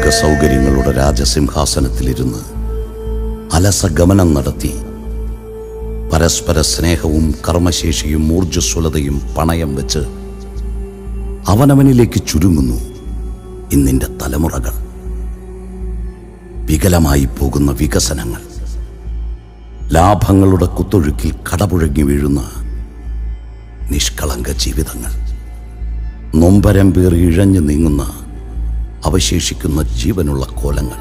ഭൗതിക സൗകര്യങ്ങളുടെ രാജസിംഹാസനത്തിലിരുന്ന് അലസഗമനം നടത്തി പരസ്പര സ്നേഹവും കർമ്മശേഷിയും ഊർജ്ജസ്വലതയും പണയം വെച്ച് അവനവനിലേക്ക് ചുരുങ്ങുന്നു ഇന്നിൻ്റെ തലമുറകൾ. വികലമായി പോകുന്ന വികസനങ്ങൾ, ലാഭങ്ങളുടെ കുത്തൊഴുക്കിൽ കടപുഴങ്ങി വീഴുന്ന നിഷ്കളങ്ക ജീവിതങ്ങൾ, നൊമ്പരം പേറി ഇഴഞ്ഞു നീങ്ങുന്ന അവശേഷിക്കുന്ന ജീവനുള്ള കോലങ്ങൾ,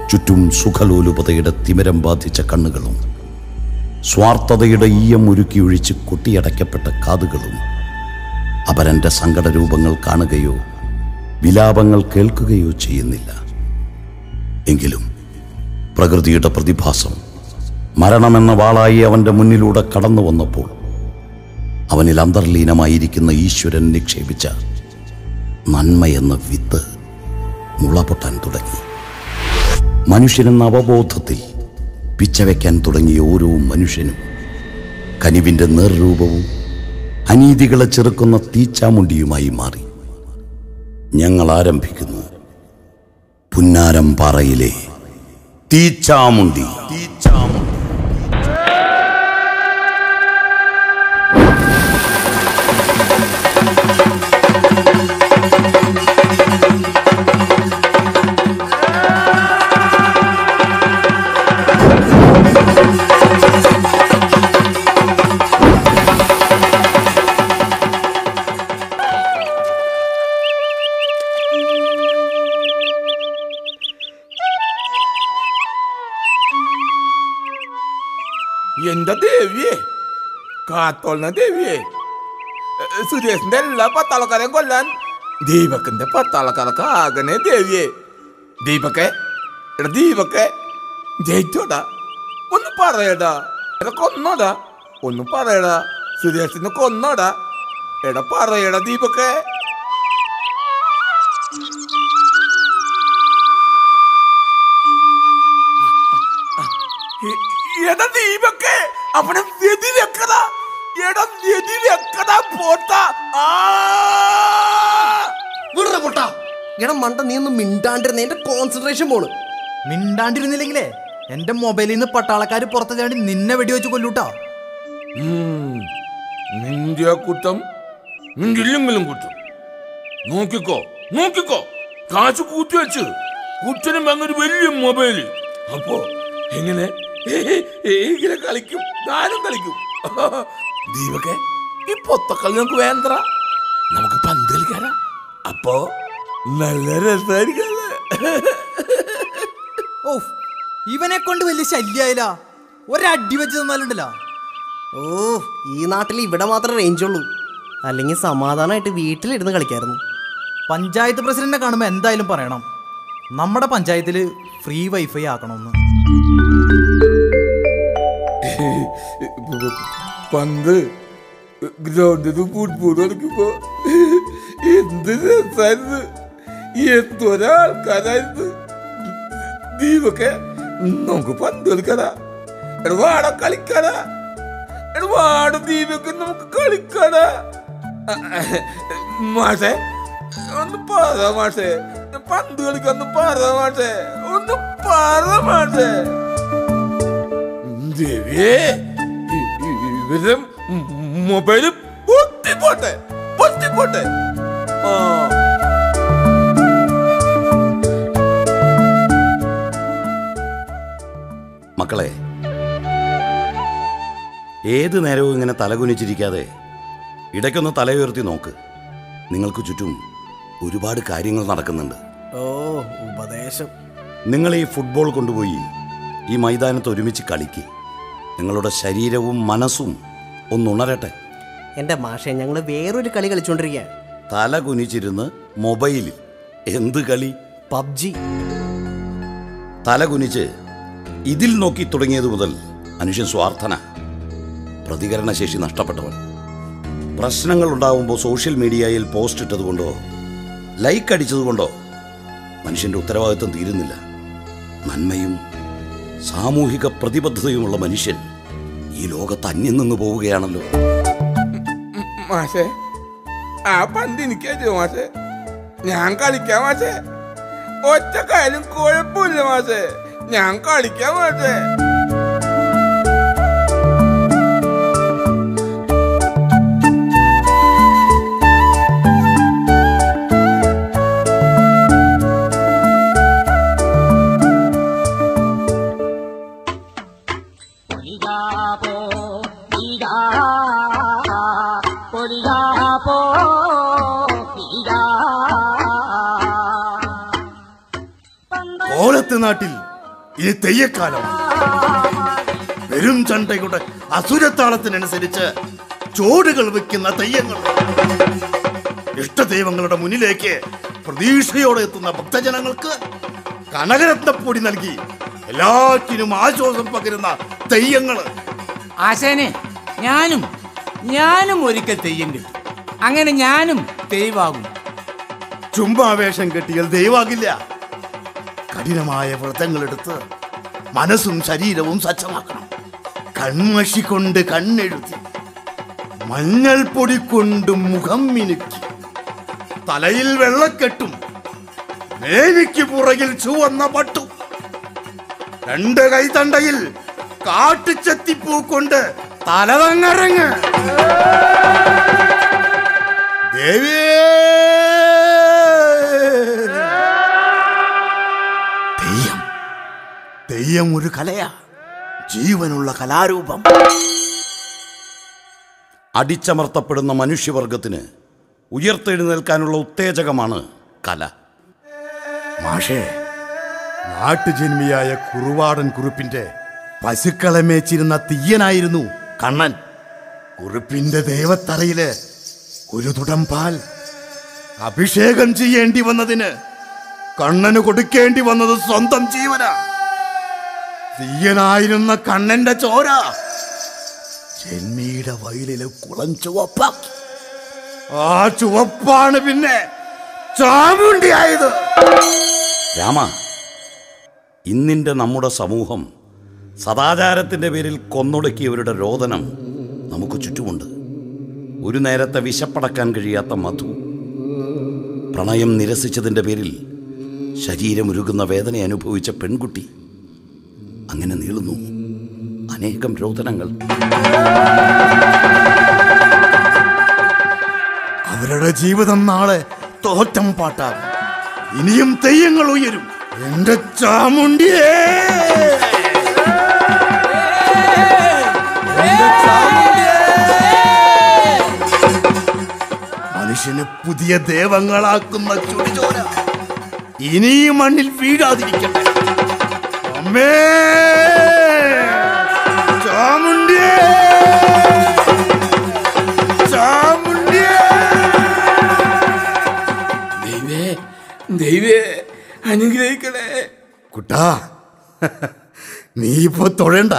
ചുറ്റും സുഖലോലുപതയുടെ തിമിരം ബാധിച്ച കണ്ണുകളും സ്വാർത്ഥതയുടെ ഈയം ഒരുക്കി ഒഴിച്ച് കൊട്ടിയടയ്ക്കപ്പെട്ട കാതുകളും അപരൻ്റെ സങ്കടരൂപങ്ങൾ കാണുകയോ വിലാപങ്ങൾ കേൾക്കുകയോ ചെയ്യുന്നില്ല. എങ്കിലും പ്രകൃതിയുടെ പ്രതിഭാസം മരണമെന്ന വാളായി അവൻ്റെ മുന്നിലൂടെ കടന്നു വന്നപ്പോൾ അവനിൽ അന്തർലീനമായിരിക്കുന്ന ഈശ്വരൻ നിക്ഷേപിച്ച നന്മയെന്ന വിത്ത് മുളപൊട്ടാൻ തുടങ്ങി. മനുഷ്യനെന്ന അവബോധത്തിൽ പിച്ചവയ്ക്കാൻ തുടങ്ങിയ ഓരോ മനുഷ്യനും കനിവിൻ്റെ നേർരൂപവും അനീതികളെ ചെറുക്കുന്ന തീച്ചാമുണ്ടിയുമായി മാറി. ഞങ്ങൾ ആരംഭിക്കുന്നു പുന്നാരംപാറയിലെ തീച്ചാമുണ്ടി. എന്താ ദേവിയെ, കാത്തോളന ദേവിയെ, സുരേഷിന്റെ എല്ലാ പത്താളക്കാരെയും കൊല്ലാൻ ദീപക്കിന്റെ പത്താളക്കാരൊക്കെ ആകണേ ദേവിയെ. ദീപക്കെ, എടാ ദീപക്കെ, ജയിച്ചോടാ, ഒന്ന് പറയടാ, എടാ കൊന്നോടാ, ഒന്ന് പറയടാ, സുരേഷിനെ കൊന്നോടാ, എടാ പറയടാ ദീപക്കെ. എടാ ദീപക്കെ, അവനെ വെടിവെക്കടാ, എടാ വെടിവെക്കടാ പോട്ടാ. വിടറ പോട്ടാ. എടാ മണ്ട, നീ ഒന്നും മിണ്ടാണ്ടിരുന്ന, എന്റെ കോൺസെൻട്രേഷൻ പോണ്. മിണ്ടാണ്ടിരുന്നില്ലെങ്കിലേ എന്റെ മൊബൈലിൽ നിന്ന് പട്ടാളക്കാര് പുറത്തു ചാടി നിന്നെ വെടിവെച്ച് കൊല്ലൂട്ടാ. നിന്റെ കുറ്റം നിന്റില്ലെങ്കിലും കുറ്റം. നോക്കിക്കോ നോക്കിക്കോ, കാശ് കൂട്ടി വെച്ച് കുറ്റനും അങ്ങനെ വലിയ മൊബൈല്. അപ്പോ എങ്ങനെ ഇങ്ങനെ കളിക്കും, ഞാനും കളിക്കും. ദീപക്കെ, ഈ പൊത്തക്കളി നമുക്ക് വേണ്ട, നമുക്ക് പന്ത് കളിക്കാനാ. അപ്പോ നല്ല രസമായിരിക്കല്ലേ. ഓ, ഇവനെ കൊണ്ട് വലിയ ശല്യായില്ല, ഒരടി വെച്ച് തന്നാലുണ്ടല്ലോ. ഓ, ഈ നാട്ടിൽ ഇവിടെ മാത്രമേ റേഞ്ച് ഉള്ളൂ, അല്ലെങ്കിൽ സമാധാനമായിട്ട് വീട്ടിലിരുന്ന് കളിക്കായിരുന്നു. പഞ്ചായത്ത് പ്രസിഡന്റിനെ കാണുമ്പോൾ എന്തായാലും പറയണം, നമ്മുടെ പഞ്ചായത്തിൽ ഫ്രീ വൈഫൈ ആക്കണമെന്ന്. പന്ത് ഗ്രൗണ്ടിൽ ഫുട്ബോൾ കളിക്കുമ്പോ എന്ത് രസായിരുന്നു, എന്തോരാൾക്കാരായിരുന്നു. ദീപക്കെ, നമുക്ക് പന്ത് കളിക്കാനാ, എടാ വാട കളിക്കാനാ, എടാ വാട ദീപക്കെ, നമുക്ക് കളിക്കാനാ. മാഷേ ഒന്ന് പറ മാഷേ, പന്ത് കളിക്കാന്ന് പറ മാഷേ, ഒന്ന് പറ മാഷേ. ദേവിയേ, ഇവര് മൊബൈല് പൊട്ടിപ്പോട്ടെ പൊട്ടിപ്പോട്ടെ. മക്കളെ, ഏത് നേരവും ഇങ്ങനെ തലകുനിച്ചിരിക്കാതെ ഇടയ്ക്കൊന്ന് തലയുയർത്തി നോക്ക്. നിങ്ങൾക്ക് ചുറ്റും ഒരുപാട് കാര്യങ്ങൾ നടക്കുന്നുണ്ട്. ഓ, ഉപദേശം. നിങ്ങൾ ഈ ഫുട്ബോൾ കൊണ്ടുപോയി ഈ മൈതാനത്ത് ഒരുമിച്ച് കളിക്ക്. നിങ്ങളുടെ ശരീരവും മനസ്സും ഒന്നുണരട്ടെ. എൻ്റെ മാഷെ, ഞങ്ങൾ വേറൊരു കളി കളിച്ചുകൊണ്ടിരിക്കുക. തല കുനിച്ചിരുന്ന് മൊബൈലിൽ എന്ത് കളി? പബ്ജി. തല കുനിച്ച് ഇതിൽ നോക്കി തുടങ്ങിയത് മുതൽ മനുഷ്യൻ സ്വാർത്ഥന, പ്രതികരണശേഷി നഷ്ടപ്പെട്ടവൻ. പ്രശ്നങ്ങൾ ഉണ്ടാകുമ്പോൾ സോഷ്യൽ മീഡിയയിൽ പോസ്റ്റ് ഇട്ടതുകൊണ്ടോ ലൈക്ക് അടിച്ചതുകൊണ്ടോ മനുഷ്യൻ്റെ ഉത്തരവാദിത്വം തീരുന്നില്ല. നന്മയും സാമൂഹിക പ്രതിബദ്ധതയുമുള്ള മനുഷ്യൻ ഈ ലോകത്ത് അന്യം നിന്ന് പോവുകയാണല്ലോ. മാഷേ, ആ പന്ത് എനിക്കോ മാഷേ, ഞാൻ കളിക്കാം മാഷേ. ഒറ്റ കാര്യം കുഴപ്പമില്ല മാഷേ, ഞാൻ കളിക്കാൻ മാഷേ. കോലത്ത് നാട്ടിൽ ഈ തെയ്യക്കാലം പെരും ചണ്ടയുടെ അസുരത്താളത്തിനനുസരിച്ച് ചോടുകൾ വെക്കുന്ന തെയ്യങ്ങൾ, ഇഷ്ടദൈവങ്ങളുടെ മുന്നിലേക്ക് പ്രതീക്ഷയോടെ എത്തുന്ന ഭക്തജനങ്ങൾക്ക് കനകരത്നപ്പൊടി നൽകി എല്ലാറ്റിനും ആശ്വാസം പകരുന്ന തെയ്യങ്ങൾ. ആശാനെ, ഞാനും ഒരിക്കൽ തെയ്യം കിട്ടും. അങ്ങനെ ഞാനും ദൈവാകും. ചുമ്മാവേഷം കെട്ടിയാൽ ദൈവാകില്ല. കഠിനമായ വ്രതങ്ങളെടുത്ത് മനസ്സും ശരീരവും സജ്ജമാക്കണം. കൺമഷി കൊണ്ട് കണ്ണെഴുതി, മഞ്ഞൾപ്പൊടി കൊണ്ട് മുഖം മിനുക്കി, തലയിൽ വെള്ളക്കെട്ടും, മേനിക്ക് പുറകിൽ ചുവന്ന പട്ടും, 2 കൈത്തണ്ടയിൽ കാട്ടുചെത്തിപ്പൂ കൊണ്ട് തലതങ്ങരങ്ങ്. ദേവിയേ, തെയ്യം ഒരു കലയാ, ജീവനുള്ള കലാരൂപം. അടിച്ചമർത്തപ്പെടുന്ന മനുഷ്യവർഗത്തിന് ഉയർത്തെഴുന്നേൽക്കാനുള്ള ഉത്തേജകമാണ് കല. മാഷേ, നാട്ടുജന്മിയായ കുറുവാടൻ കുറുപ്പിന്റെ പശുക്കളെ മേച്ചിരുന്ന തീയനായിരുന്നു കണ്ണൻ. കുറുപ്പിന്റെ ദേവത്തറയില് ഒരു തുടം പാൽ അഭിഷേകം ചെയ്യേണ്ടി വന്നതിന് കണ്ണന് കൊടുക്കേണ്ടി വന്നത് സ്വന്തം ജീവനാ. തീയനായിരുന്ന കണ്ണന്റെ ചോര ജന്മിയുടെ വയലിലെ കുളം ചുവപ്പാക്കി. ആ ചുവപ്പാണ് പിന്നെ ചാമുണ്ടിയായത്. രാമ, ഇന്നിന്റെ നമ്മുടെ സമൂഹം സദാചാരത്തിന്റെ പേരിൽ കൊന്നൊടുക്കിയവരുടെ രോദനം നമുക്ക് ചുറ്റുമുണ്ട്. ഒരു നേരത്തെ വിശപ്പടക്കാൻ കഴിയാത്ത മധു, പ്രണയം നിരസിച്ചതിന്റെ പേരിൽ ശരീരമുരുകുന്ന വേദന അനുഭവിച്ച പെൺകുട്ടി, അങ്ങനെ നീളുന്നു അനേകം രോദനങ്ങൾ. അവരുടെ ജീവിതം നാളെ തോറ്റം പാട്ടാകും. ഇനിയും തെയ്യങ്ങൾ ഉയരും. എന്റെ ചാമുണ്ടിയേ, മനുഷ്യന് പുതിയ ദേവങ്ങളാക്കുന്ന ചുടിചോര ഇനി മണ്ണിൽ വീഴാതിരിക്കട്ടെ. അമ്മേ ചാമുണ്ടിയേ, ചാമുണ്ടിയേ. ദൈവേ അനുഗ്രഹിക്കണേ. കുട്ടാ, നീ ഇപ്പൊ തൊഴണ്ട.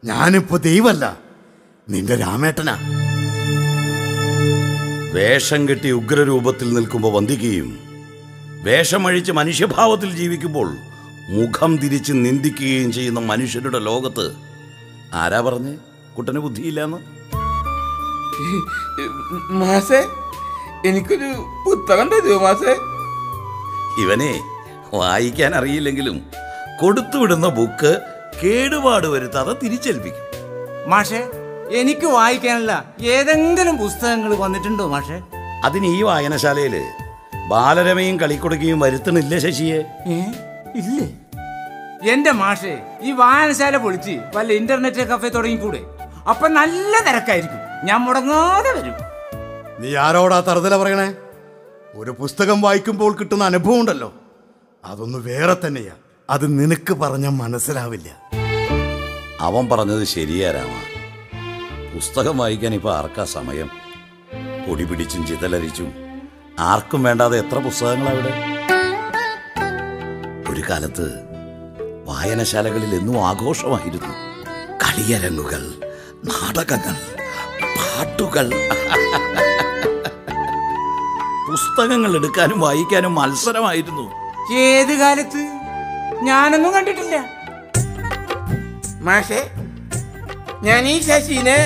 ഞാനിപ്പോ ദൈവല്ല, നിന്റെ രാമേട്ടനാ. വേഷം കെട്ടി ഉഗ്രരൂപത്തിൽ നിൽക്കുമ്പോൾ വന്ദിക്കുകയും വേഷമഴിച്ച് മനുഷ്യഭാവത്തിൽ ജീവിക്കുമ്പോൾ മുഖം തിരിച്ച് നിന്ദിക്കുകയും ചെയ്യുന്ന മനുഷ്യരുടെ ലോകത്ത് ആരാ പറഞ്ഞ് കുട്ടന് ബുദ്ധിയില്ലാന്ന്? മാസേ, എനിക്കൊരു പുസ്തകം തരുമോ മാസേ? ഇവനെ വായിക്കാൻ അറിയില്ലെങ്കിലും കൊടുത്തുവിടുന്ന ബുക്ക് കേടുപാട് വരുത്താതെ തിരിച്ചേൽപ്പിക്കും. മാഷെ, എനിക്ക് വായിക്കാനല്ല ഏതെങ്കിലും പുസ്തകങ്ങൾ വന്നിട്ടുണ്ടോ മാഷെ? അതിന് ഈ വായനശാലയില് ബാലരമയും കളിക്കൊടുക്കുകയും വരുത്തണില്ലേ ശശിയെ? ഇല്ലേ? എന്റെ മാഷെ, ഈ വായനശാല പൊളിച്ച് വല്ല ഇന്റർനെറ്റ് കഫേ തുടങ്ങിക്കൂടെ? അപ്പൊ നല്ല തിരക്കായിരിക്കും, ഞാൻ മുടങ്ങാതെ വരും. നീ ആരോടാ തറുതല പറയണേ? ഒരു പുസ്തകം വായിക്കുമ്പോൾ കിട്ടുന്ന അനുഭവം ഉണ്ടല്ലോ, അതൊന്ന് വേറെ തന്നെയാ. അത് നിനക്ക് പറഞ്ഞ മനസ്സിലാവില്ല. അവൻ പറഞ്ഞത് ശരിയാ രാമ. പുസ്തകം വായിക്കാൻ ഇപ്പൊ ആർക്കാ സമയം? പൊടി പിടിച്ചും ചിതലരിച്ചും ആർക്കും വേണ്ടാതെ എത്ര പുസ്തകങ്ങളാ ഇവിടെ. ഒരു കാലത്ത് വായനശാലകളിൽ എന്നും ആഘോഷമായിരുന്നു. കളിയരങ്ങുകൾ, നാടകങ്ങൾ, പാട്ടുകൾ. പുസ്തകങ്ങൾ എടുക്കാനും വായിക്കാനും മത്സരമായിരുന്നു. ഏത് കാലത്ത്? ഞാനൊന്നും കണ്ടിട്ടില്ല. മാഷേ, ഞാൻ ഈ ശശിനെ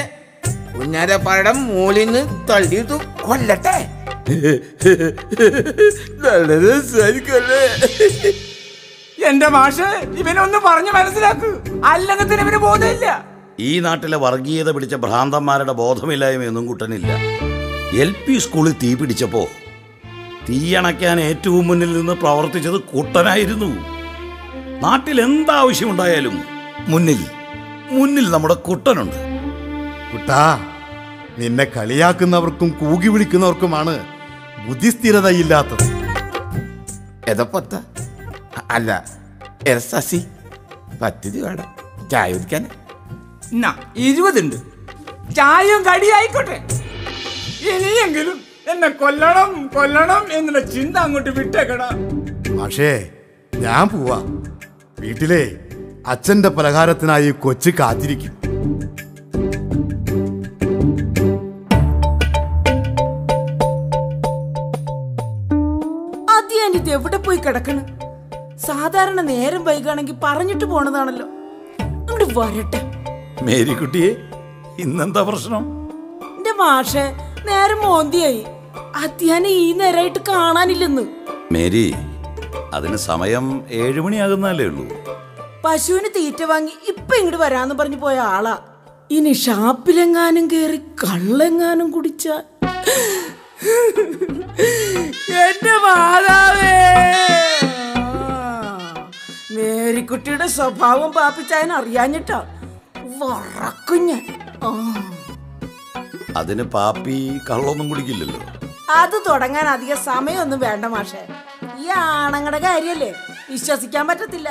ഉന്നരപ്പാടം മൂലിന്ന് തള്ളിയിട്ടു കൊല്ലട്ടെ. നല്ല രസായിരിക്കല്ലേ? എന്റെ മാഷ് ഇവനൊന്ന് പറഞ്ഞു മനസ്സിലാക്ക്, അല്ലെങ്കിൽ ഇവന് ബോധമില്ല. ഈ നാട്ടിലെ വർഗീയത പിടിച്ച ഭ്രാന്തന്മാരുടെ ബോധമില്ലായ്മയൊന്നും കുട്ടനില്ല. LP സ്കൂളിൽ തീ പിടിച്ചപ്പോ തീയണയ്ക്കാൻ ഏറ്റവും മുന്നിൽ നിന്ന് പ്രവർത്തിച്ചത് കുട്ടനായിരുന്നു. നാട്ടിൽ എന്താവശ്യമുണ്ടായാലും മുന്നിൽ നമ്മുടെ കുട്ടനുണ്ട്. കുട്ടാ, നിന്നെ കളിയാക്കുന്നവർക്കും കൂകി വിളിക്കുന്നവർക്കുമാണ് ബുദ്ധിസ്ഥിരതയില്ലാത്തത്. എതപ്പത്ത അല്ല എരസി പദ്ധതി വേണം ചായ കുടിക്കാൻ. 20 ഉണ്ട്. ചായയും കടിയായിക്കോട്ടെ. ഇനിയെങ്കിലും എന്നെ കൊല്ലണം എന്നുള്ള ചിന്ത അങ്ങോട്ട് വിട്ടേക്കടാ. പക്ഷേ ഞാൻ പോവാ. വീട്ടിലെ അച്ഛന്റെ പലഹാരത്തിനായി കൊച്ചു കാത്തിരിക്കും. ഇത് എവിടെ പോയി കിടക്കണ്? സാധാരണ നേരം വൈകാണെങ്കിൽ പറഞ്ഞിട്ട് പോണതാണല്ലോ. അങ്ങോട്ട് വരട്ടെ. മേരിക്കുട്ടിയെ, ഇന്നെന്താ പ്രശ്നം? എന്റെ മാഷെ, നേരം മോന്തിയായി. അധ്യാനം ഈ നേരമായിട്ട് കാണാനില്ലെന്ന്. മേരി, അതിന് സമയം 7 മണിയാകുന്നല്ലേ ഉള്ളൂ. പശുവിന് തീറ്റ വാങ്ങി ഇപ്പൊ ഇങ്ങോട്ട് വരാന്ന് പറഞ്ഞു പോയ ആളാ. ഇനി ഷാപ്പിലെങ്ങാനും കേറി കള്ളെങ്ങാനും കുടിച്ച എന്റെ മാതാവേ. മേരിക്കുട്ടിയുടെ സ്വഭാവം പാപ്പിച്ചായൻ അറിയാഞ്ഞിട്ടാ വറക്കും ഞാൻ. അതിന് പാപ്പി കള്ളൊന്നും കുടിക്കില്ലല്ലോ. അത് തുടങ്ങാൻ അധികം സമയമൊന്നും വേണ്ട മാഷെ. ഈ ആണങ്ങളുടെ കാര്യല്ലേ, വിശ്വസിക്കാൻ പറ്റത്തില്ല.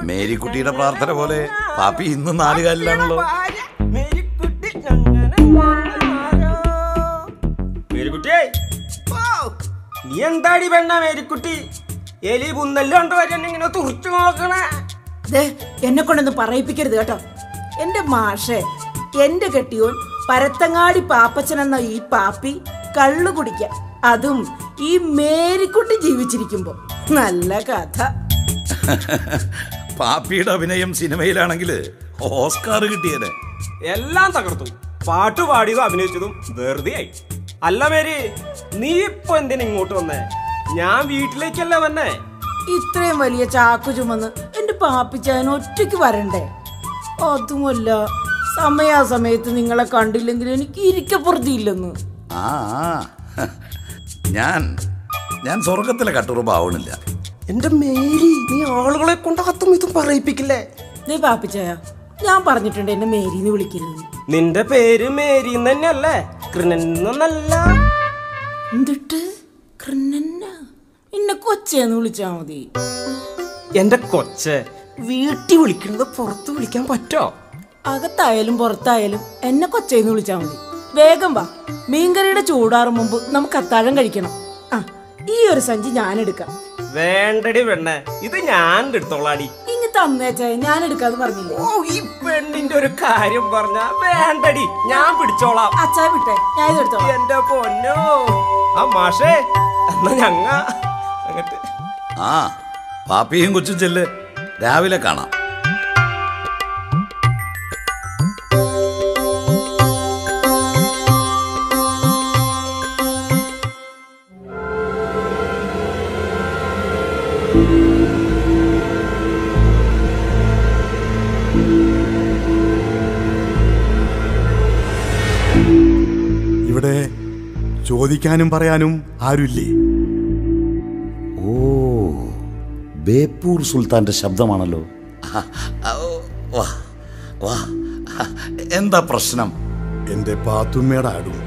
മേരിക്കുട്ടിയുടെ പ്രാർത്ഥന പോലെ പാപ്പി ഇന്ന് 4 കാലിലാണല്ലോ. നീ എന്താടി പെണ്ണ മേരിക്കുട്ടി? എലി പുന്നല്ലോണ്ട് വരണിങ്ങനെ തുറച്ചു നോക്കണേ. എന്നെ കൊണ്ടൊന്നും പറയിപ്പിക്കരുത് കേട്ടോ. എന്റെ മാഷെ, എന്റെ കെട്ടിയോൻ പരത്തങ്ങാടി പാപ്പച്ചൻ എന്ന ഈ പാപ്പി കള്ളു കുടിക്കാം, അതും ഈ മേരിക്കുട്ടി ജീവിച്ചിരിക്കുമ്പോ. നല്ല കഥ. പാപ്പിയുടെ അഭിനയം സിനിമയിലാണെങ്കിൽ ഓസ്കാർ കിട്ടിയനെ. എല്ലാം തകർത്തു. പാട്ടുപാടിയതും അഭിനയിച്ചതും വെറുതെ ആയി. അല്ല മേരി, നീ ഇപ്പൊ എന്തിനാ ഇങ്ങോട്ട് വന്നേ? ഞാൻ വീട്ടിലേക്കല്ല വന്നേ. ഇത്രയും വലിയ ചാക്കു ചുമന്ന് എന്റെ പാപ്പിച്ചാൻ ഒറ്റയ്ക്ക് വരണ്ടേ? അതുമല്ല, സമയാസമയത്ത് നിങ്ങളെ കണ്ടില്ലെങ്കിൽ എനിക്ക് ഇരിക്കപ്പുറത്തിയില്ലെന്ന്. ഞാൻ സ്വർഗത്തിലെ കട്ടുറുമ്പാവണില്ല. എന്റെ മേരി, നീ ആളുകളെ കൊണ്ട് അത്തും ഇതും പറയിപ്പിക്കില്ലേ? നീ പാപ്പിച്ചായ, ഞാൻ പറഞ്ഞിട്ടുണ്ട് എന്നെ മേരിന്ന് വിളിക്കരുത്. നിന്റെ പേര് മേരി തന്നെയല്ലേ? കൃനല്ല. എന്നിട്ട് കൃനന്ന എന്നെ കൊച്ചേന്ന് വിളിച്ചാ മതി. എന്റെ കൊച്ചെ, വീട്ടിൽ വിളിക്കുന്നത് പുറത്ത് വിളിക്കാൻ പറ്റോ? അകത്തായാലും പുറത്തായാലും എന്നെ കൊച്ചേന്ന് വിളിച്ചാ മതി. വേഗം വാ, മീൻകറിയുടെ ചൂടാറും മുമ്പ് നമുക്ക് അത്താഴം കഴിക്കണം. ഈ ഒരു സഞ്ചി ഞാൻ എടുക്കാം. വേണ്ടടി പെണ്ണെ, ഇത് ഞാൻ എടുത്തോളാടി. ഇങ്ങ് തന്നേച്ചായ, ഞാൻ എടുക്കാന്ന് പറഞ്ഞില്ലേ? ഓ, ഈ പെണ്ണിന്റെ ഒരു കാര്യം പറഞ്ഞ വേണ്ടടി, ഞാൻ പിടിച്ചോളാം. അച്ചായ വിട്ടെ, ഞാൻ ഇത് എടുത്തോളാം. എന്റെ പൊന്നോ. ആ മാഷേ, എന്നാ ഞങ്ങ അങ്ങട്ട്. പാപ്പിയും കൊച്ചും ചെല്ല്, രാവിലെ കാണാം. ഇവിടെ ചോദിക്കാനും പറയാനും ആരുമില്ലേ? ഓ, ബേപ്പൂർ സുൽത്താന്റെ ശബ്ദമാണല്ലോ. എന്താ പ്രശ്നം? എന്റെ പാത്തുമ്മയുടെ ആടും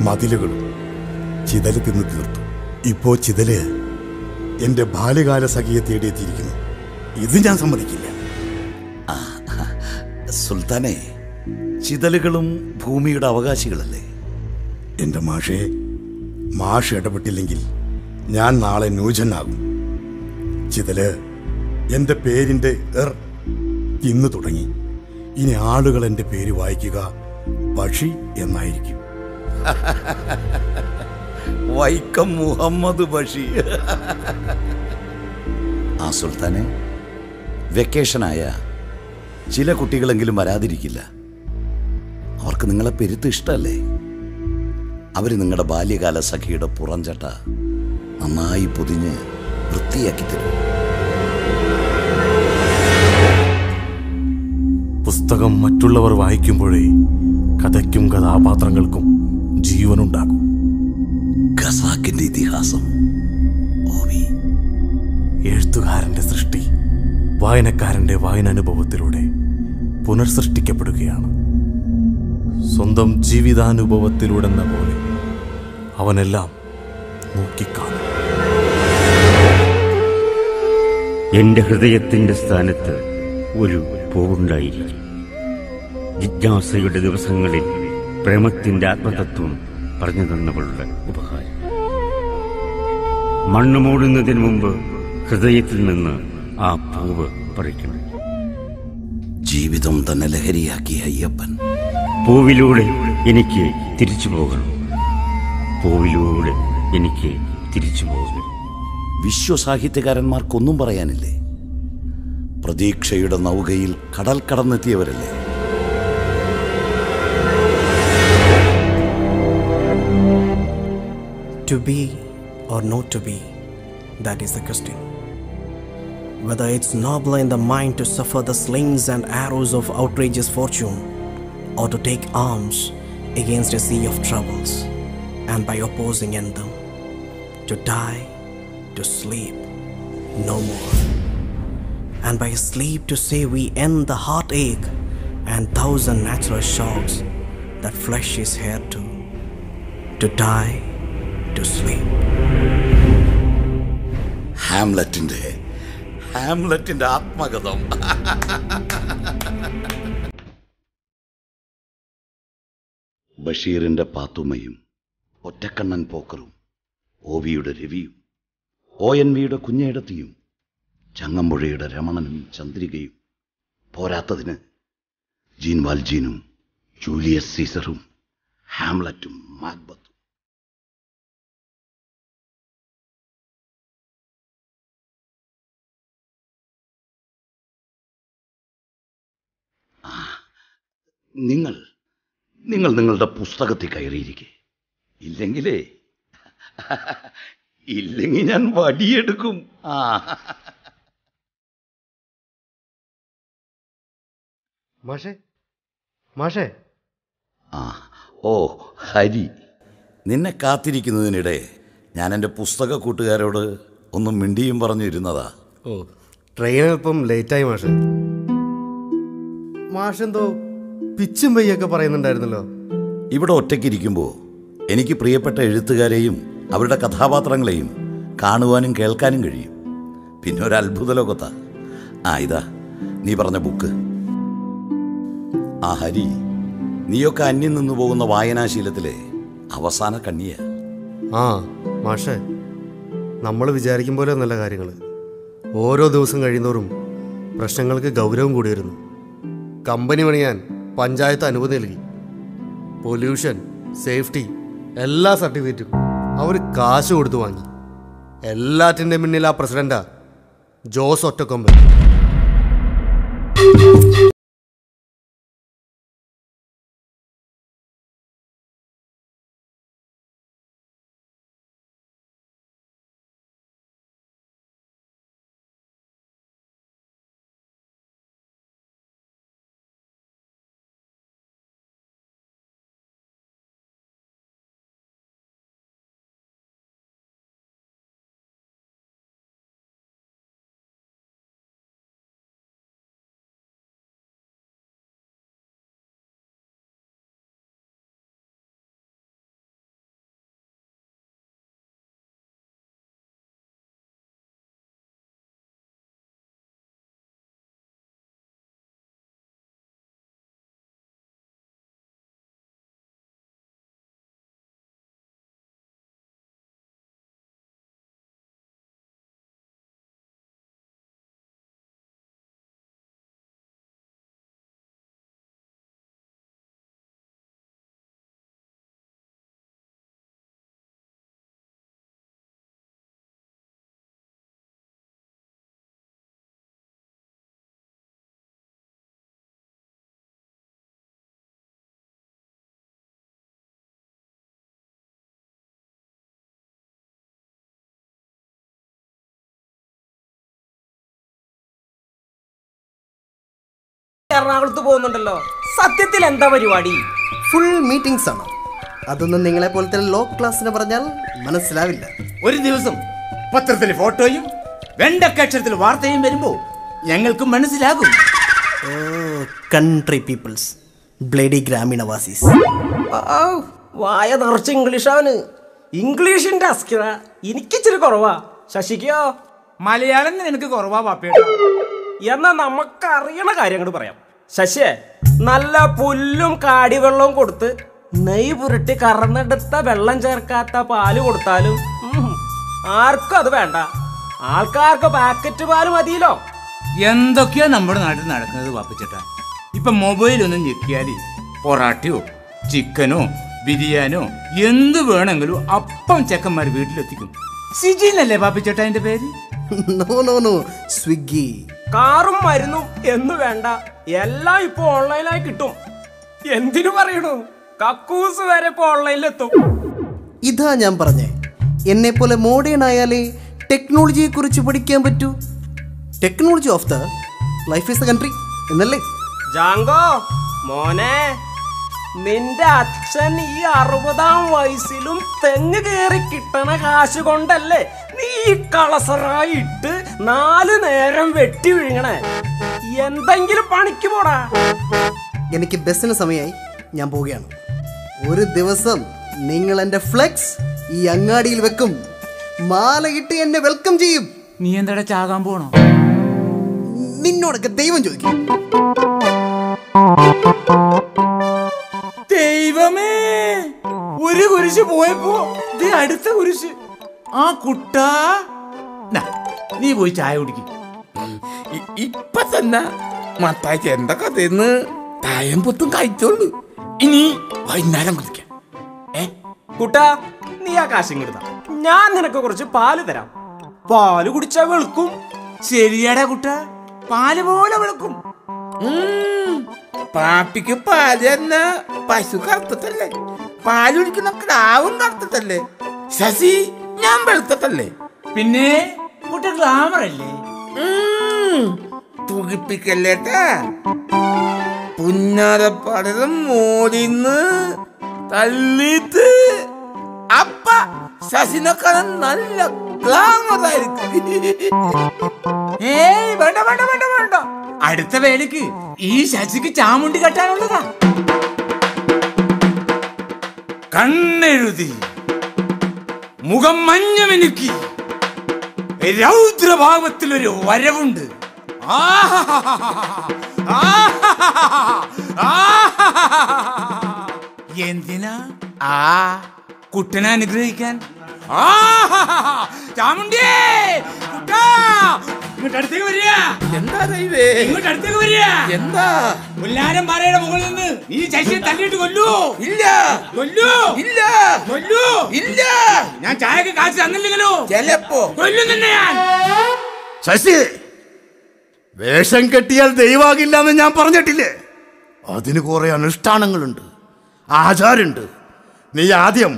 മതിലുകളും ചിതല് തിന്ന് തീർത്തു. ഇപ്പോ ചിതല് എന്റെ ബാല്യകാല സഖിയെ തേടിയെത്തിയിരിക്കുന്നു. ഇത് ഞാൻ സമ്മതിക്കില്ല. സുൽത്താനെ, ചിതലുകളും ഭൂമിയുടെ അവകാശികളല്ലേ? എന്റെ മാഷ് ഇടപെട്ടില്ലെങ്കിൽ ഞാൻ നാളെ ന്യൂജനാകും. ചിതല് എന്റെ പേരിന്റെ തിന്നു തുടങ്ങി. ഇനി ആളുകൾ എന്റെ പേര് വായിക്കുക പക്ഷി എന്നായിരിക്കും. വൈക്കം മുഹമ്മദ് ബഷീർ. ആ സുൽത്താനെ, വെക്കേഷനായ ചില കുട്ടികളെങ്കിലും വരാതിരിക്കില്ല. അവർക്ക് നിങ്ങളെ പെരുത്ത് ഇഷ്ടമല്ലേ? അവർ നിങ്ങളുടെ ബാല്യകാല സഖിയുടെ പുറംചട്ട നന്നായി പൊതിഞ്ഞ് വൃത്തിയാക്കി തരും. പുസ്തകം മറ്റുള്ളവർ വായിക്കുമ്പോഴേ കഥയ്ക്കും കഥാപാത്രങ്ങൾക്കും ജീവനുണ്ടാകും. ഖസാക്കിന്റെ ഇതിഹാസം ഓവി. എഴുത്തുകാരന്റെ സൃഷ്ടി വായനക്കാരന്റെ വായനാനുഭവത്തിലൂടെ പുനർസൃഷ്ടിക്കപ്പെടുകയാണ്. സ്വന്തം ജീവിതാനുഭവത്തിലൂടെന്ന പോലെ അവനെല്ലാം നോക്കിക്കാണും. എന്റെ ഹൃദയത്തിന്റെ സ്ഥാനത്ത് ഒരു പൂവുണ്ടായിരിക്കും. ജിജ്ഞാസയുടെ ദിവസങ്ങളിൽ പ്രേമത്തിന്റെ ആത്മതത്വം പറഞ്ഞു തന്നവളുടെ ഉപഹാരം. മണ്ണ് മൂടുന്നതിന് മുമ്പ് ഹൃദയത്തിൽ നിന്ന് ആ പൂവ് പറിക്കണം. ജീവിതം തന്നെ ലഹരിയാക്കിയ അയ്യപ്പൻ. പൂവിലൂടെ എനിക്ക് തിരിച്ചു പോകണം. പൂവിലൂടെ എനിക്ക് തിരിച്ചു പോകണം. വിശ്വസാഹിത്യകാരന്മാർക്കൊന്നും പറയാനില്ലേ? പ്രതീക്ഷയുടെ നൗകയിൽ കടൽ കടന്നെത്തിയവരല്ലേ? To be or not to be, that is the question. Whether it's noble in the mind to suffer the slings and arrows of outrageous fortune, or to take arms against a sea of troubles, and by opposing in them, to die, to sleep no more, and by sleep to say we end the heartache and thousand natural shocks that flesh is here to die, to sleep. ഹാംലറ്റിന്റെ ആത്മകഥം. ബഷീറിന്റെ പാത്തുമ്മയും ഒറ്റക്കണ്ണൻ പോക്കറും ഓവിയുടെ രവിയും ONVയുടെ കുഞ്ഞേടത്തിയും ചങ്ങമ്പുഴയുടെ രമണനും ചന്ദ്രികയും പോരാത്തതിന് gene വാൽജീനും Julius സീസറും ഹാംലറ്റും മാക്ബത്തും. നിങ്ങൾ നിങ്ങളുടെ പുസ്തകത്തിൽ കയറിയിരിക്കെ. ഇല്ലെങ്കിൽ ഞാൻ വടിയെടുക്കും. മാഷേ. ഓ ഹരി, നിന്നെ കാത്തിരിക്കുന്നതിനിടെ ഞാൻ എൻ്റെ പുസ്തക കൂട്ടുകാരോട് ഒന്നും മിണ്ടിയും പറഞ്ഞു ഇരുന്നതാ. ഓ, ട്രെയിൻ അല്പം ലേറ്റായി മാഷേ. മാഷെന്തോ പിച്ചും പെയ്യൊക്കെ പറയുന്നുണ്ടായിരുന്നല്ലോ. ഇവിടെ ഒറ്റയ്ക്കിരിക്കുമ്പോൾ എനിക്ക് പ്രിയപ്പെട്ട എഴുത്തുകാരെയും അവരുടെ കഥാപാത്രങ്ങളെയും കാണുവാനും കേൾക്കാനും കഴിയും. പിന്നെ ഒരു അത്ഭുത ലോകത്താ. ഇതാ നീ പറഞ്ഞ ബുക്ക്. ഹരി, നീയൊക്കെ അന്യം നിന്നു പോകുന്ന വായനാശീലത്തിലെ അവസാന കണ്ണിയ. മാഷേ, നമ്മൾ വിചാരിക്കും പോലെ നല്ല കാര്യങ്ങൾ. ഓരോ ദിവസം കഴിയുന്നോറും പ്രശ്നങ്ങൾക്ക് ഗൗരവം കൂടി വരുന്നു. കമ്പനി പണിയാൻ പഞ്ചായത്ത് അനുമതി നൽകി. പൊല്യൂഷൻ, സേഫ്റ്റി എല്ലാ സർട്ടിഫിക്കറ്റും അവർ കാശ് കൊടുത്തു വാങ്ങി. എല്ലാറ്റിൻ്റെ മുന്നിൽ ആ പ്രസിഡന്റാ ജോസ് ഒറ്റക്കൊമ്പൻ. എറണാകുളത്ത് പോകുന്നുണ്ടല്ലോ. സത്യത്തിൽ എന്താ പരിപാടി? ഫുൾ മീറ്റിംഗ്സ് ആണ്. അതൊന്നും നിങ്ങളെ പോലത്തെ ലോ ക്ലാസ്സിന് പറഞ്ഞാൽ മനസ്സിലാവില്ല. ഒരു ദിവസം പത്രത്തിൽ ഫോട്ടോയും വെണ്ടക്കക്ഷരത്തിൽ വാർത്തയും വരുമ്പോ ഞങ്ങൾക്ക് മനസ്സിലാകും. കൺട്രി പീപ്പിൾസ്, ബ്ലേഡി ഗ്രാമീണവാസീസ്. വായ നിറച്ച് ഇംഗ്ലീഷാണ്. ഇംഗ്ലീഷിന്റെ അസ്കിറ എനിക്കിച്ചിരി കുറവാ. ശശിക്കോ? മലയാളം നിനക്ക് കുറവാ പാപ്പേട്ടോ. എന്നാ നമുക്കറിയണ കാര്യങ്ങൾ പറയാം. ശശിയെ, നല്ല പുല്ലും കാടിവെള്ളവും കൊടുത്ത് നെയ് പുരട്ടി കറന്നെടുത്ത വെള്ളം ചേർക്കാത്ത പാല് കൊടുത്താലും ആർക്കും അത് വേണ്ട. ആൾക്കാർക്ക് പാക്കറ്റ് പാല് മതിയല്ലോ. എന്തൊക്കെയാ നമ്മുടെ നാട്ടിൽ നടക്കുന്നത് പാപ്പച്ചേട്ടാ. ഇപ്പൊ മൊബൈലൊന്നും ഞെക്കിയാല് പൊറാട്ടയോ ചിക്കനോ ബിരിയാനോ എന്ത് വേണമെങ്കിലും അപ്പം ചെക്കന്മാർ വീട്ടിലെത്തിക്കും. സിജിന്നല്ലേ പാപ്പച്ചേട്ടാ എന്റെ പേര്? നോ സ്വിഗ്ഗി. കാറും മരുന്നും എന്ന് വേണ്ട, എല്ലാം ഇപ്പൊ ഓൺലൈനായി കിട്ടും. എന്തിനു പറയണു, കക്കൂസ് വരെ ഇപ്പൊ ഓൺലൈനിലെത്തും. ഇതാ ഞാൻ പറഞ്ഞേ, എന്നെ പോലെ മോഡേൺ ആയാലേ ടെക്നോളജിയെ കുറിച്ച് പഠിക്കാൻ പറ്റൂ. Technology of the life is the country എന്നല്ലേ? ജാങ്കോ മോനെ, നിന്റെ അച്ഛൻ ഈ 60-ാം വയസ്സിലും തെങ്ങ് കയറി കിട്ടണ കാശ് കൊണ്ടല്ലേ നീ കളസറായിട്ട് 4 നേരം വെട്ടി വിഴുങ്ങണേ. എന്തെങ്കിലും പണിക്ക് പോടാ. എനിക്ക് ബസ്സിന് സമയമായി, ഞാൻ പോവുകയാണ്. ഒരു ദിവസം നിങ്ങൾ എൻ്റെ ഫ്ലെക്സ് ഈ അങ്ങാടിയിൽ വെക്കും, മാലയിട്ട് എന്നെ വെൽക്കം ചെയ്യും. നീ എന്താ ചാകാൻ പോണോ? നിന്നോടൊക്കെ ദൈവം ചോദിക്കും. ദൈവമേ, ഒരു കുരിശ് പോയപ്പോ അടുത്ത കുരിശ്. ആ കുട്ടാ, നീ പോയി ചായ കുടിക്കും. ഇപ്പൊ തന്നെ മത്തായിക്ക് എന്താ കഥയെന്ന് തായം പൊത്തും കഴിച്ചോളൂ. ഇനി വൈകുന്നേരം കുടിക്കാം. കുട്ടാ, നീ ആ കാശിങ് എടുത്ത ഞാൻ നിനക്ക് കുറച്ച് പാല് തരാം. പാല് കുടിച്ചാ വെളുക്കും. ശരിയാടാ കുട്ടാ, പാല് പോലെ വെളുക്കും. പാപ്പിക്ക് പാല് തന്ന പശു കറുത്തല്ലേ, പാല് കുടിക്കുന്ന ക്രാവും കറുത്തല്ലേ, ശശി ഞാൻ വെളുത്തല്ലേ. പിന്നെ കുട്ട ഗ്ലാമർ അല്ലേ? തുകിപ്പിക്കല്ലേട്ടാ. പുന്നരപ്പടരം മോടിന്ന് തള്ളിട്ട് അപ്പ ശശിനൊക്കെ നല്ല ഗ്ലാമറായിരിക്കും. ഏയ് വേണ്ട വേണ്ട വേണ്ട വേണ്ട, അടുത്ത വേലക്ക് ഈ ശശിക്ക് ചാമുണ്ടി കെട്ടാനുള്ളതാ. കണ്ണെഴുതി മുഖം മഞ്ഞമിനുക്കി രൗദ്രഭാവത്തിലൊരു വരവുണ്ട്. എന്തിനാ? കുട്ടനെ അനുഗ്രഹിക്കാൻ. ചാമുണ്ടിയേ, കുട്ടാ ഇങ്ങോട്ട് അടുത്തേക്ക് വരിക. എന്താ ഇങ്ങോട്ട് അടുത്തേക്ക് വരിക. എന്താ? മുല്ലാരം പാറയുടെ മുകളിൽ നിന്ന് ഈ ശശിയെ തല്ലിയിട്ട് കൊല്ലൂ. ഇല്ല. കൊല്ലൂ. ഇല്ല. കൊല്ലൂ. ഇല്ല. ഞാൻ ചായക്ക് കാശ് തന്നില്ലെങ്കിലോ ചിലപ്പോ കൊല്ലും തന്നെ ഞാൻ. ശശി, വേഷം കെട്ടിയാൽ ദൈവാകില്ല എന്ന് ഞാൻ പറഞ്ഞിട്ടില്ലേ? അതിന് കുറെ അനുഷ്ഠാനങ്ങളുണ്ട്, ആചാരമുണ്ട്. നീ ആദ്യം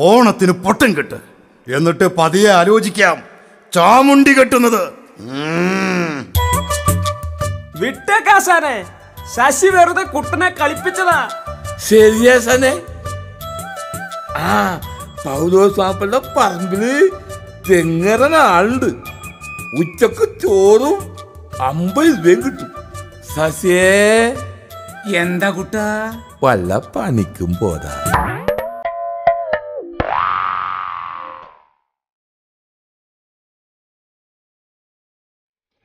ഓണത്തിന് പൊട്ടം കെട്ട്, എന്നിട്ട് പതിയെ ആലോചിക്കാം ചാമുണ്ടി കെട്ടുന്നത്. വിട്ടേക്കാശാനെ, ശശി വെറുതെ കുട്ടനെ കളിപ്പിച്ചതാ. ശരിയാസനെ. പൗലോസ് മാപ്പളുടെ പറമ്പില് തെങ്ങറ ആളുണ്ട്. ഉച്ചക്ക് ചോറും 50 രൂപയും കിട്ടും. ശശിയേ, എന്താ കുട്ടാ? വല്ല പണിക്കും പോരാ.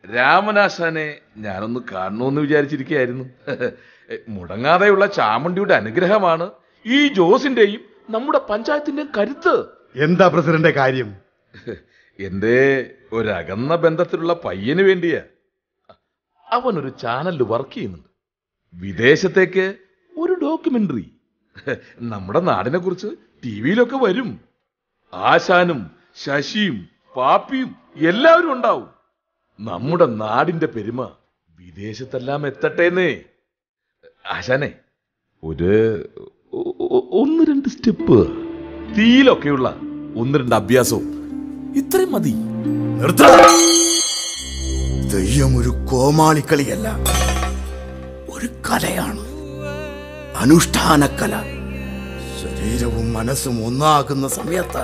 രാമനാശാനെ ഞാനൊന്ന് കാണണമെന്ന് വിചാരിച്ചിരിക്കുകയായിരുന്നു. മുടങ്ങാതെയുള്ള ചാമുണ്ടിയുടെ അനുഗ്രഹമാണ് ഈ ജോസിന്റെയും നമ്മുടെ പഞ്ചായത്തിന്റെയും കരുത്ത്. എന്താ പ്രസിഡന്റ് കാര്യം? എന്റെ ഒരകന്ന ബന്ധത്തിലുള്ള പയ്യന് വേണ്ടിയാ. അവനൊരു ചാനലിൽ വർക്ക് ചെയ്യുന്നുണ്ട്. വിദേശത്തേക്ക് ഒരു ഡോക്യുമെന്ററി നമ്മുടെ നാടിനെ കുറിച്ച് ടിവിയിലൊക്കെ വരും. ആശാനും ശശിയും പാപ്പിയും എല്ലാവരും ഉണ്ടാവും. നമ്മുടെ നാടിന്റെ പെരുമ വിദേശത്തെല്ലാം എത്തട്ടേന്നേ. ആശാനെ, ഒരു 1-2 സ്റ്റെപ്പ്, തീയിലൊക്കെയുള്ള 1-2 അഭ്യാസവും ഇത്രയും മതി. തെയ്യം ഒരു കോമാളിക്കളിയല്ല, ഒരു ഒരു കലയാണ്, അനുഷ്ഠാനക്കല. ശരീരവും മനസ്സും ഒന്നാകുന്ന സമയത്ത്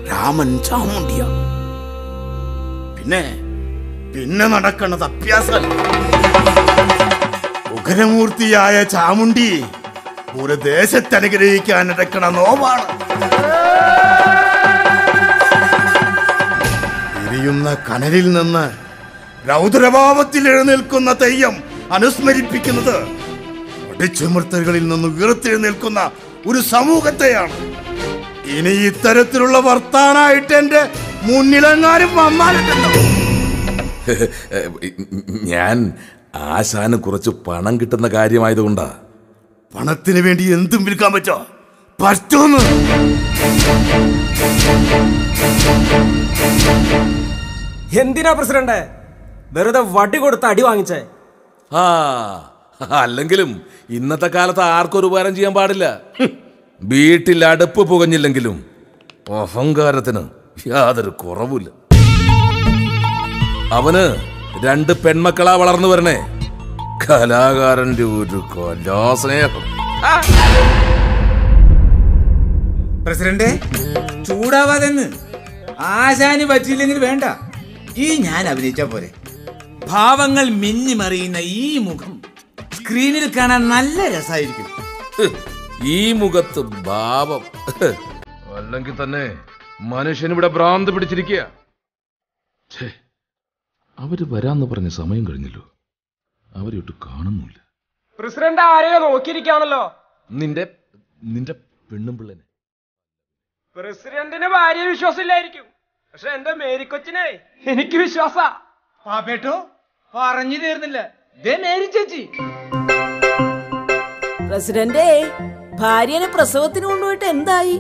രാമൻ ചാമുണ്ടിയാണ്. പിന്നെ നടക്കുന്നത് അഭ്യാസം. ഉഗ്രമൂർത്തിയായ ചാമുണ്ടി ഒരു ദേശത്തെ അനുഗ്രഹിക്കാൻ നടക്കണ നോവാണ്. എരിയുന്ന കനലിൽ നിന്ന് രൗദ്രഭാവത്തിൽ എഴുന്നേൽക്കുന്ന തെയ്യം അനുസ്മരിപ്പിക്കുന്നത് അടിച്ചമർത്തലുകളിൽ നിന്ന് ഉയർത്തെഴുന്നേൽക്കുന്ന ഒരു സമൂഹത്തെയാണ്. ഇനി ഇത്തരത്തിലുള്ള വർത്താനായിട്ട് എന്റെ മുന്നിലെങ്ങാനും വന്നാലുണ്ടല്ലോ. ഞാൻ ആശാന് കുറച്ച് പണം കിട്ടുന്ന കാര്യമായതുകൊണ്ടാ. പണത്തിന് വേണ്ടി എന്തും വിൽക്കാൻ പറ്റുമെന്ന് എന്തിനാ പ്രസിഡന്റ് വെറുതെ വടി കൊടുത്ത് അടി വാങ്ങിച്ചേ? അല്ലെങ്കിലും ഇന്നത്തെ കാലത്ത് ആർക്കൊരു ഉപകാരം ചെയ്യാൻ പാടില്ല. വീട്ടിൽ അടുപ്പ് പുകഞ്ഞില്ലെങ്കിലും അഹങ്കാരത്തിന് യാതൊരു കുറവുമില്ല. അവന് 2 പെൺമക്കളാ വളർന്നു വരണേ. കലാകാരന്റെ ഒരു കലാസ്നേഹം. പ്രസിഡന്റ് ചൂടാവാതെന്ന്. ആശാന് പറ്റിയില്ലെങ്കിൽ വേണ്ട, ഈ ഞാൻ അഭിനയിച്ച പോരെ. ഭാവങ്ങൾ മിന്നി മറിയുന്ന ഈ മുഖം സ്ക്രീനിൽ കാണാൻ നല്ല രസമായിരിക്കും. ഈ മുഖത്ത് ഭാവം അല്ലെങ്കിൽ തന്നെ മനുഷ്യനിവിടെ ഭ്രാന്ത് പിടിച്ചിരിക്കുക. അവര് വരാന്ന് പറഞ്ഞ സമയം കഴിഞ്ഞല്ലോ, അവരെയൊട്ട് കാണുന്നില്ല. പ്രസിഡന്റ് ആരെയോ നോക്കിയിരിക്കാണല്ലോ. നിന്റെ പെണ്ണും പിള്ളനെ. പ്രസിഡന്റിന് ഭാര്യ വിശ്വാസമില്ലായിരിക്കും, പക്ഷെ എന്റെ മേരിക്കൊച്ചിനെ എനിക്ക് വിശ്വാസ. പാപ്പേട്ടോ പറഞ്ഞു തീർന്നില്ല. മേരി ചേച്ചി പ്രസിഡന്റേ, ഭാര്യനെ പ്രസവത്തിന് കൊണ്ടുപോയിട്ട് എന്തായി?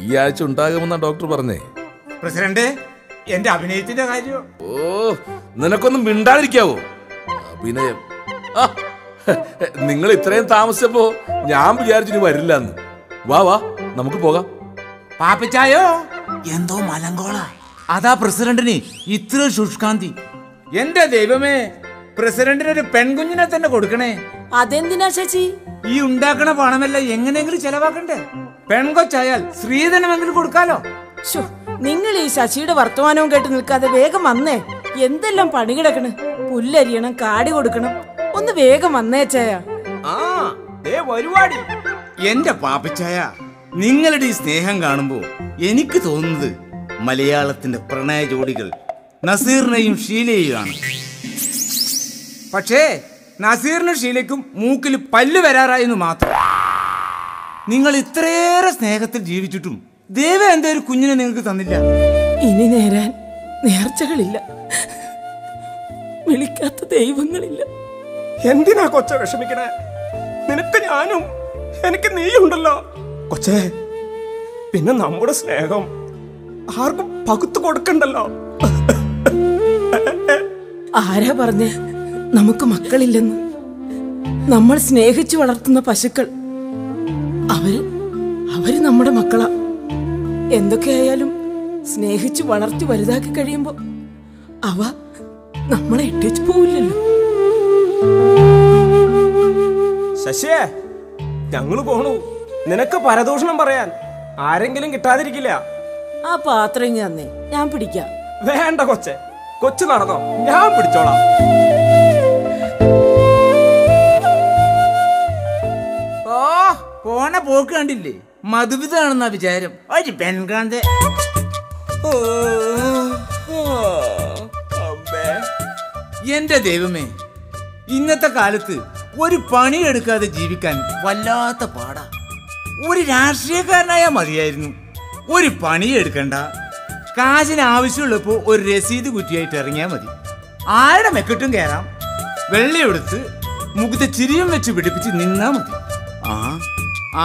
ഈ ആഴ്ച ഉണ്ടാകുമെന്നാ ഡോക്ടർ പറഞ്ഞേ. പ്രസിഡന്റ് എന്റെ അഭിനയത്തിന്റെ കാര്യം. നിനക്കൊന്നും മിണ്ടാതിരിക്കാവോ? അഭിനയം നിങ്ങൾ ഇത്രയും താമസിച്ചപ്പോ ഞാൻ വിചാരിച്ചു വരില്ലെന്ന്. വാ നമുക്ക് പോകാം. പാപ്പിച്ചായോ എന്തോ മലങ്കോള. അതാ പ്രസിഡന്റിന് ഇത്ര ശുഷ്കാന്തി. എന്റെ ദൈവമേ, പ്രസിഡന്റിനൊരു പെൺകുഞ്ഞിനെ തന്നെ കൊടുക്കണേ. അതെന്തിനാ ശശി? ഈ ഉണ്ടാക്കണ പണമെല്ലാം എങ്ങനെയെങ്കിലും ചെലവാക്കണ്ടേ? പെൺകൊച്ചായാൽ സ്ത്രീധനമെങ്കിലും കൊടുക്കാലോ. നിങ്ങൾ ഈ ശശിയുടെ വർത്തമാനവും കേട്ട് നിൽക്കാതെ വേഗം വന്നേ. എന്തെല്ലാം പണി കിടക്കണ്. പുല്ലരിയണം, കാടി കൊടുക്കണം. ഒന്ന് വേഗം വന്നേച്ചായ. എന്റെ പാപ്പിച്ചായ, നിങ്ങളുടെ ഈ സ്നേഹം കാണുമ്പോ എനിക്ക് തോന്നുന്നത് മലയാളത്തിന്റെ പ്രണയ ജോഡികൾ നസീറിനെയും ഷീലയെയുമാണ്. പക്ഷേ നസീറിനും ഷീലയ്ക്കും മൂക്കിൽ പല്ല് വരാറായെന്ന് മാത്രം. നിങ്ങൾ ഇത്രയേറെ സ്നേഹത്തിൽ ജീവിച്ചിട്ടും ദൈവം എന്താ ഒരു കുഞ്ഞിനെ നിങ്ങൾക്ക് തന്നില്ല? ഇനി നേരാൻ നേർച്ചകളില്ല, വിളിക്കാത്ത ദൈവങ്ങളില്ല. എന്തിനാ കൊച്ച വിഷമിക്കണേ? നിനക്ക് ഞാനും എനിക്ക് നീയുണ്ടല്ലോ കൊച്ചേ. പിന്നെ നമ്മുടെ സ്നേഹം ആർക്കും പകുത്തു കൊടുക്കണ്ടല്ലോ. ആരാ പറഞ്ഞേ നമുക്ക് മക്കളില്ലെന്ന്? നമ്മൾ സ്നേഹിച്ചു വളർത്തുന്ന പശുക്കൾ അവര് നമ്മുടെ മക്കളാ. എന്തൊക്കെയായാലും സ്നേഹിച്ചു വളർത്തി വലുതാക്കി കഴിയുമ്പോ അവ നമ്മളെ ഇട്ടേച്ചു പോവില്ലല്ലോ. ശശിയേ, ഞങ്ങള് പോണു. നിനക്ക് പരദൂഷണം പറയാൻ ആരെങ്കിലും കിട്ടാതിരിക്കില്ല. ആ പാത്രം തന്നെ ഞാൻ പിടിക്കാം. വേണ്ട കൊച്ചെ, കൊച്ചു നടന്നോ, ഞാൻ പിടിച്ചോളാം. പോണ പോക്ക് കണ്ടില്ലേ? മധുവിതാണെന്നാ വിചാരം. ഒരു പെൺകാന്ത. എന്റെ ദൈവമേ, ഇന്നത്തെ കാലത്ത് ഒരു പണിയെടുക്കാതെ ജീവിക്കാൻ വല്ലാത്ത പാടാ. ഒരു രാഷ്ട്രീയക്കാരനായാ മതിയായിരുന്നു. ഒരു പണിയെടുക്കണ്ട, കാശിന് ആവശ്യമുള്ളപ്പോ ഒരു രസീത് കുറ്റിയായിട്ട് ഇറങ്ങിയാൽ മതി. ആരുടെ മെക്കെട്ടും കയറാം, വെള്ളയെടുത്ത് മുഖത്തെ ചിരിയും വെച്ച് പിടിപ്പിച്ച് നിന്നാ മതി.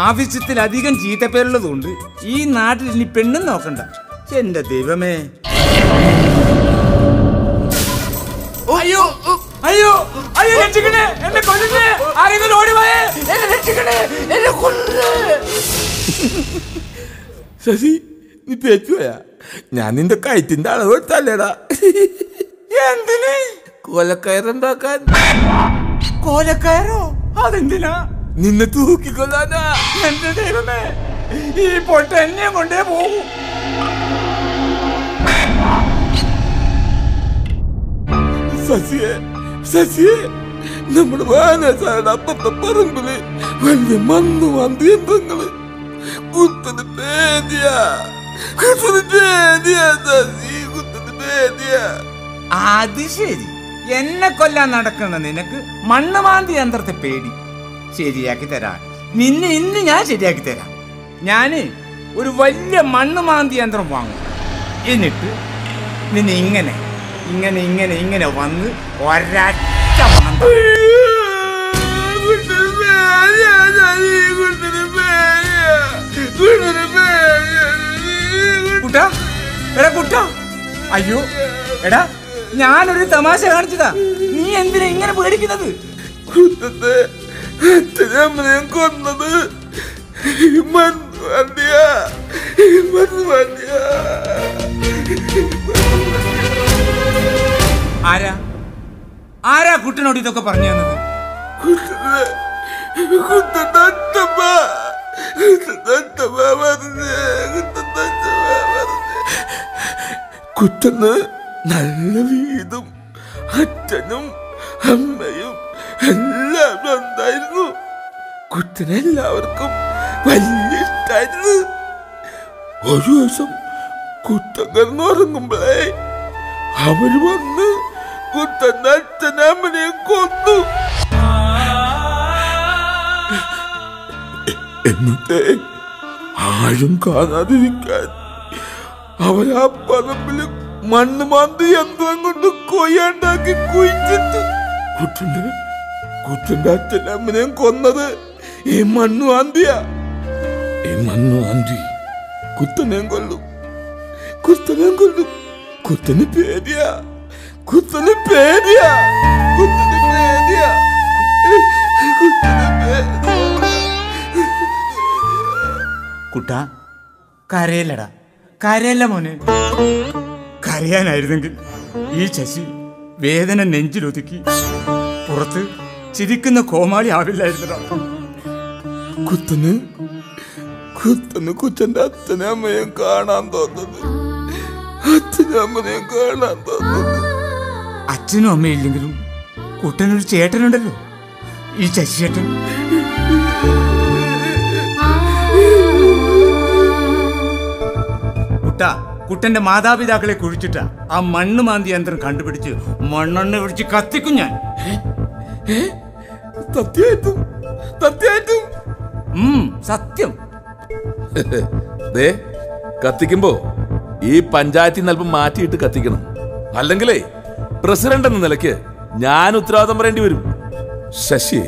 ആവശ്യത്തിലധികം ചീത്തപ്പേരുള്ളതുകൊണ്ട് ഈ നാട്ടിൽ ഇനി പെണ്ണും നോക്കണ്ട. എന്റെ ദൈവമേ, അയ്യോ അയ്യോ അയ്യോ, രക്ഷിക്കണേ, എന്നെ കൊല്ലുന്നേ, ആരെങ്കിലും ഓടിവായേ, എന്നെ രക്ഷിക്കണേ, എന്നെ കൊല്ലുന്നേ. ശശി, നീ പേച്ചുപോയാ? ഞാൻ നിന്റെ കയറ്റിന്റെ അളവ് എടുത്തല്ലേടാ. എന്തിന്? കൊലക്കയറുണ്ടാക്കാൻ. കോലക്കാരോ? അതെന്തിനാ? നിന്നെ തൂക്കിക്കൊല്ലാനാ. എന്റെ ദൈവമേ, ഈ പൊട്ട എന്നെ കൊണ്ടേ പോകും. ശശിയെ നമ്മുടെ വായനശാലയുടെ അപ്പത്തെ പറമ്പില് വലിയ മണ്ണ് മാന്തി യന്ത്രങ്ങള് കുത്തന് പേടിയാ. അത് ശരി, എന്നെ കൊല്ലാൻ നടക്കുന്ന നിനക്ക് മണ്ണ് മാന്തി യന്ത്രത്തെ പേടി. ശരിയാക്കി തരാം, നിന്നെ ഇന്ന് ഞാൻ ശരിയാക്കി തരാം. ഞാന് ഒരു വലിയ മണ്ണ് മാന്തി യന്ത്രം വാങ്ങും. എന്നിട്ട് നിന്നെ ഇങ്ങനെ ഇങ്ങനെ ഇങ്ങനെ ഇങ്ങനെ വന്ന് ഒരൊറ്റ മാന്ത. കുട്ടാ, എടാ കുട്ടാ, അയ്യോ എടാ, ഞാനൊരു തമാശ കാണിച്ചതാ. നീ എന്തിനാ ഇങ്ങനെ പേടിക്കുന്നത്? കൊന്നത് ആരാ ആരാ കുട്ടനോട് ഇതൊക്കെ പറഞ്ഞു തന്നത്? കുട്ടന് നല്ല വീടും അച്ഛനും അമ്മയും എല്ലാം ഉണ്ടായിരുന്നു. കുട്ടനെല്ലാവർക്കും വലിയ ഇഷ്ടായിരുന്നു. ഒരു ദിവസം കുട്ടൻ കിടന്നുറങ്ങുമ്പോഴേ അവര് വന്ന് കുട്ടന്റെ അച്ഛനെ അമ്മനെയും കൊന്നു. എന്നിട്ട് ആരും കാണാതിരിക്കാൻ അവരാ പറമ്പില് മണ്ണ് മാന്തി യന്ത്രം കൊണ്ട് കൊയ്യാണ്ടാക്കി കുഴിച്ചിട്ട് കുട്ടന്റെ അച്ഛനെ അമ്മനെയും കൊന്നത് ഈ മണ്ണ് മാന്തിയാ. ഈ മണ്ണ് മാന്തി കുത്തനെയും കൊല്ലും. കുത്തന് പേടിയാ. കുട്ടാ, കരയല്ലടാ, കരയല്ല മോനെ. കരയാനായിരുന്നെങ്കിൽ ഈ ശശി വേദന നെഞ്ചിലൊതുക്കി പുറത്ത് ചിരിക്കുന്ന കോമാളി ആവില്ലായിരുന്നടാ. കുത്തന് കുച്ചന്റെ അച്ഛനെ അമ്മയും കാണാൻ തോന്നുന്നത്. അച്ഛനും അമ്മയില്ലെങ്കിലും കുട്ടനൊരു ചേട്ടനുണ്ടല്ലോ, ഈ ശശിയേട്ടൻ. കുട്ടന്റെ മാതാപിതാക്കളെ കുഴിച്ചിട്ട ആ മണ്ണ് മാന്തി യന്ത്രം കണ്ടുപിടിച്ച് മണ്ണെണ്ണ ഒഴിച്ച് കത്തിക്കും ഞാൻ. സത്യം. കത്തിക്കുമ്പോ ഈ പഞ്ചായത്തിൽ നിന്ന് അല്പം മാറ്റിയിട്ട് കത്തിക്കണം. അല്ലെങ്കിലേ പ്രസിഡന്റ് എന്ന നിലയ്ക്ക് ഞാൻ ഉത്തരവാദിത്തം പറയേണ്ടി വരും. ശശി,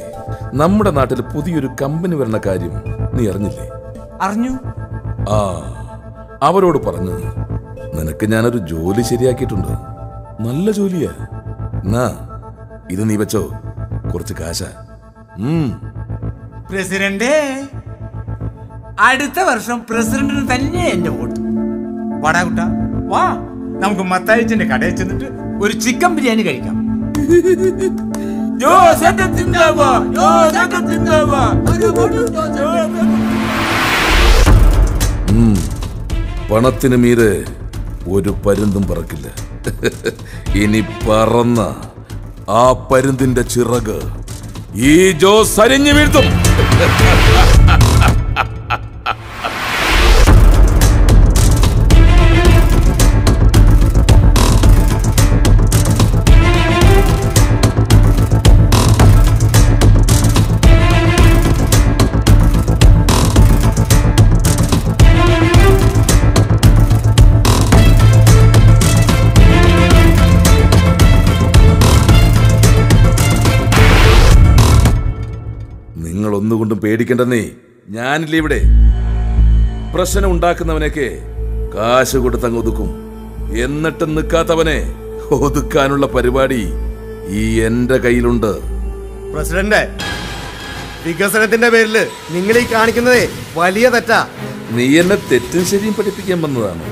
നമ്മുടെ നാട്ടിൽ പുതിയൊരു കമ്പനി വരുന്ന കാര്യം നീ അറിഞ്ഞില്ലേ? അറിഞ്ഞു. അവരോട് പറഞ്ഞു നിനക്ക് ഞാനൊരു ജോലി ശരിയാക്കിയിട്ടുണ്ട്. നല്ല ജോലിയാ. എന്നാ ഇത് നീ വെച്ചോ, കുറച്ച് കാശാ. പ്രസിഡന്റ്, അടുത്ത വർഷം പ്രസിഡന്റിന് തന്നെ എന്റെ വോട്ട്. വാടാ കുട്ട, വാ, നമുക്ക് മത്തായിച്ചന്റെ കടയിൽ ചെന്നിട്ട് ഒരു ചിക്കൻ ബിരിയാണി കഴിക്കാം. പണത്തിന് മീതെ ഒരു പരുന്തും പറക്കില്ല. ഇനി പറന്ന ആ പരുന്തിന്റെ ചിറക് ഈ ജോസ് അരിഞ്ഞു വീഴ്ത്തും. ഒന്നുകൊണ്ടും പേടിക്കണ്ടെന്നേ, ഞാനില്ലേ ഇവിടെ. പ്രശ്നം ഉണ്ടാക്കുന്നവനൊക്കെ കാശ് കൊടുത്തങ്ങ് ഒതുക്കും. എന്നിട്ട് നിൽക്കാത്തവനെ ഒതുക്കാനുള്ള പരിപാടി ഈ എന്റെ കയ്യിലുണ്ട്. പ്രസിഡന്റ്, വികസനത്തിന്റെ പേരില് നിങ്ങൾ ഈ കാണിക്കുന്നതേ വലിയ തെറ്റാ. നീ എന്നെ തെറ്റും ശരിയും പഠിപ്പിക്കാൻ വന്നതാണ്.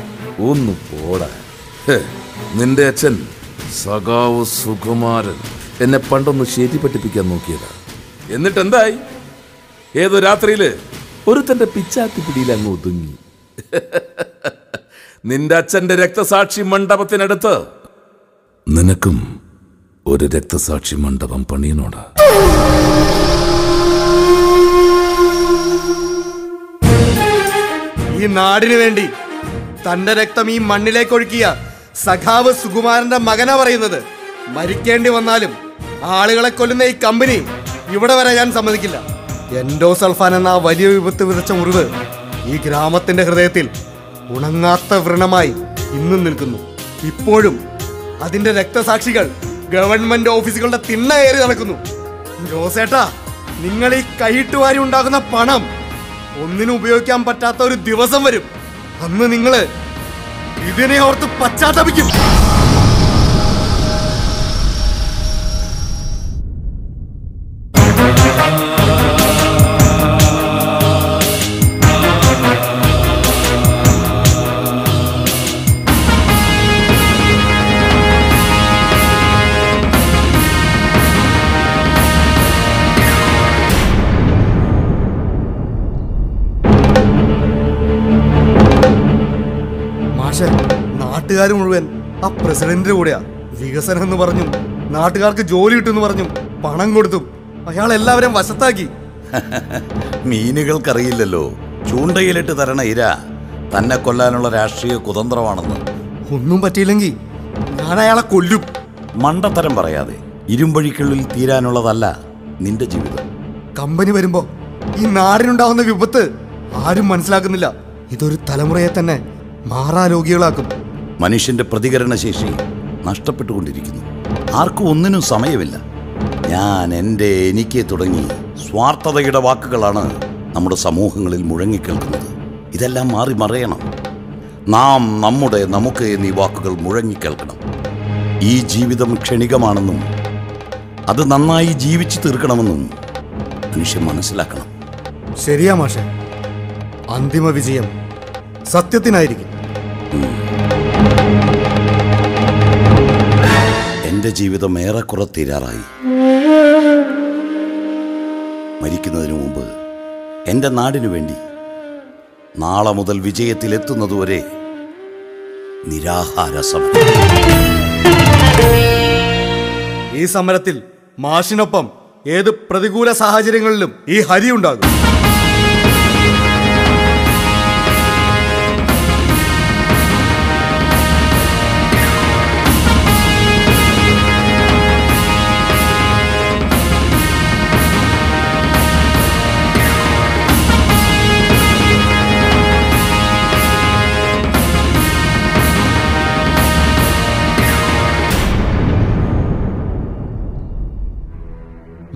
ഒന്ന് പോടാ. നിന്റെ അച്ഛൻ സഖാവ് സുകുമാരൻ എന്നെ പണ്ടൊന്ന് ശരി പഠിപ്പിക്കാൻ നോക്കിയതാ. എന്നിട്ട് എന്തായി? ഏതോ രാത്രിയില് ഒരുത്തന്റെ പിച്ചാത്തി പിടിയിൽ അങ്ങ് ഒതുങ്ങി. നിന്റെ അച്ഛന്റെ രക്തസാക്ഷി മണ്ഡപത്തിനടുത്ത് നിനക്കും ഒരു രക്തസാക്ഷി മണ്ഡപം പണിയനോടാ. ഈ നാടിനു വേണ്ടി തന്റെ രക്തം ഈ മണ്ണിലേക്ക് ഒഴുക്കിയ സഖാവ് സുകുമാരന്റെ മകനാ പറയുന്നത്. മരിക്കേണ്ടി വന്നാലും ആളുകളെ കൊല്ലുന്ന ഈ കമ്പനി ഇവിടെ വരെ ഞാൻ സമ്മതിക്കില്ല. എൻഡോസൾഫാൻ എന്ന വലിയ വിപത്ത് വിതച്ച മുറിവ് ഈ ഗ്രാമത്തിന്റെ ഹൃദയത്തിൽ ഉണങ്ങാത്ത വ്രണമായി ഇന്നും നിൽക്കുന്നു. ഇപ്പോഴും അതിന്റെ രക്തസാക്ഷികൾ ഗവൺമെന്റ് ഓഫീസുകളുടെ തിണ്ണ കയറി നടക്കുന്നു. ജോസേട്ടാ, നിങ്ങൾ ഈ കൈയിട്ടുവാരി ഉണ്ടാകുന്ന പണം ഒന്നിനും ഉപയോഗിക്കാൻ പറ്റാത്ത ഒരു ദിവസം വരും. അന്ന് നിങ്ങള് ഇതിനെ ഓർത്ത് പശ്ചാത്തപിക്കും. നാട്ടുകാർ മുഴുവൻ ആ പ്രസിഡന്റിന്റെ കൂടെയാ. വികസനം എന്ന് പറഞ്ഞും നാട്ടുകാർക്ക് ജോലി കിട്ടുമെന്ന് പറഞ്ഞും പണം കൊടുത്തും അയാൾ എല്ലാവരെയും വശത്താക്കി. മീനുകൾക്കറിയില്ലല്ലോ ചൂണ്ടയിലിട്ട് തരണ ഇര തന്നെ കൊല്ലാനുള്ള രാഷ്ട്രീയ കുതന്ത്രമാണെന്ന്. ഒന്നും പറ്റിയില്ലെങ്കിൽ ഞാൻ അയാളെ കൊല്ലും. മണ്ടത്തരം പറയാതെ. ഇരുമ്പഴിക്കുള്ളിൽ തീരാനുള്ളതല്ല നിന്റെ ജീവിതം. കമ്പനി വരുമ്പോ ഈ നാടിനുണ്ടാവുന്ന വിപത്ത് ആരും മനസ്സിലാക്കുന്നില്ല. ഇതൊരു തലമുറയെ തന്നെ മാറാരോഗികളാക്കും. മനുഷ്യന്റെ പ്രതികരണശേഷി നഷ്ടപ്പെട്ടുകൊണ്ടിരിക്കുന്നു. ആർക്കും ഒന്നിനും സമയമില്ല. ഞാൻ എൻ്റെ എനിക്ക് തുടങ്ങി സ്വാർത്ഥതയുടെ വാക്കുകളാണ് നമ്മുടെ സമൂഹങ്ങളിൽ മുഴങ്ങിക്കേൾക്കുന്നത്. ഇതെല്ലാം മാറി മറയണം. നാം നമ്മുടെ നമുക്ക് എന്നീ വാക്കുകൾ മുഴങ്ങിക്കേൾക്കണം. ഈ ജീവിതം ക്ഷണികമാണെന്നും അത് നന്നായി ജീവിച്ചു തീർക്കണമെന്നും മനുഷ്യൻ മനസ്സിലാക്കണം. ശരിയാ മാഷെ, അന്തിമ വിജയം സത്യത്തിനായിരിക്കും. എൻ്റെ ജീവിതം ഏറെക്കുറെ തീരാറായി. മരിക്കുന്നതിന് മുമ്പ് എൻ്റെ നാടിനു വേണ്ടി നാളെ മുതൽ വിജയത്തിലെത്തുന്നതുവരെ നിരാഹാര സമരം. ഈ സമരത്തിൽ മാഷിനൊപ്പം ഏത് പ്രതികൂല സാഹചര്യങ്ങളിലും ഈ ഹരി ഉണ്ടാകും.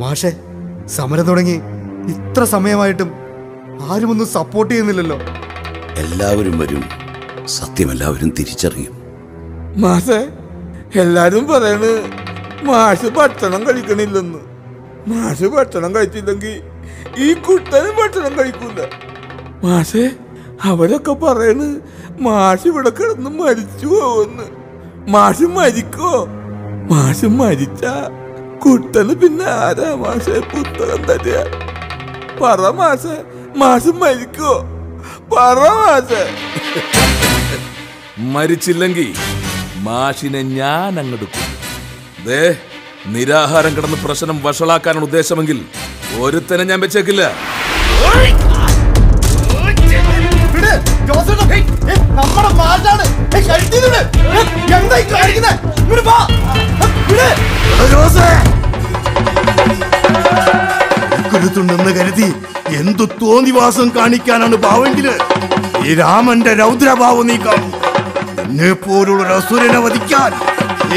മാഷെ, സമരം തുടങ്ങി ഇത്ര സമയമായിട്ടും ആരും ഒന്നും സപ്പോർട്ട് ചെയ്യുന്നില്ലല്ലോ. എല്ലാവരും വരും. സത്യം എല്ലാവരും തിരിച്ചറിയും. മാഷെ, എല്ലാരും പറയണ് മാഷ് ഭക്ഷണം കഴിക്കണില്ലെന്ന്. മാഷ് ഭക്ഷണം കഴിച്ചില്ലെങ്കിൽ ഈ കുട്ടനും ഭക്ഷണം കഴിക്കൂല. മാഷെ, അവരൊക്കെ പറയണ് മാഷ് ഇവിടെ കിടന്ന് മരിച്ചു പോവെന്ന്. മാഷ് മരിക്കോ? മാഷ് മരിച്ച കുട്ടന് പിന്നെ ആരാ മാഷെ പുസ്തകം തരിക? പറ മാഷെ, മാഷ് മരിക്കോ? പറ മാഷെ. മരിച്ചില്ലെങ്കിൽ മാഷിനെ ഞാൻ അങ്ങെടുക്കും. ദേ, നിരാഹാരം കിടന്ന് പ്രശ്നം വഷളാക്കാനാണ് ഉദ്ദേശമെങ്കിൽ ഒരുത്തനെ ഞാൻ വെച്ചേക്കില്ല. ുണ്ടെന്ന് കരുതി എന്തു തോന്നിവാസം കാണിക്കാനാണ് ഭാവെങ്കില് ഈ രാമന്റെ രൗദ്രഭാവം നീക്കാം. എന്നെ പോലുള്ള അസുരനെ വധിക്കാൻ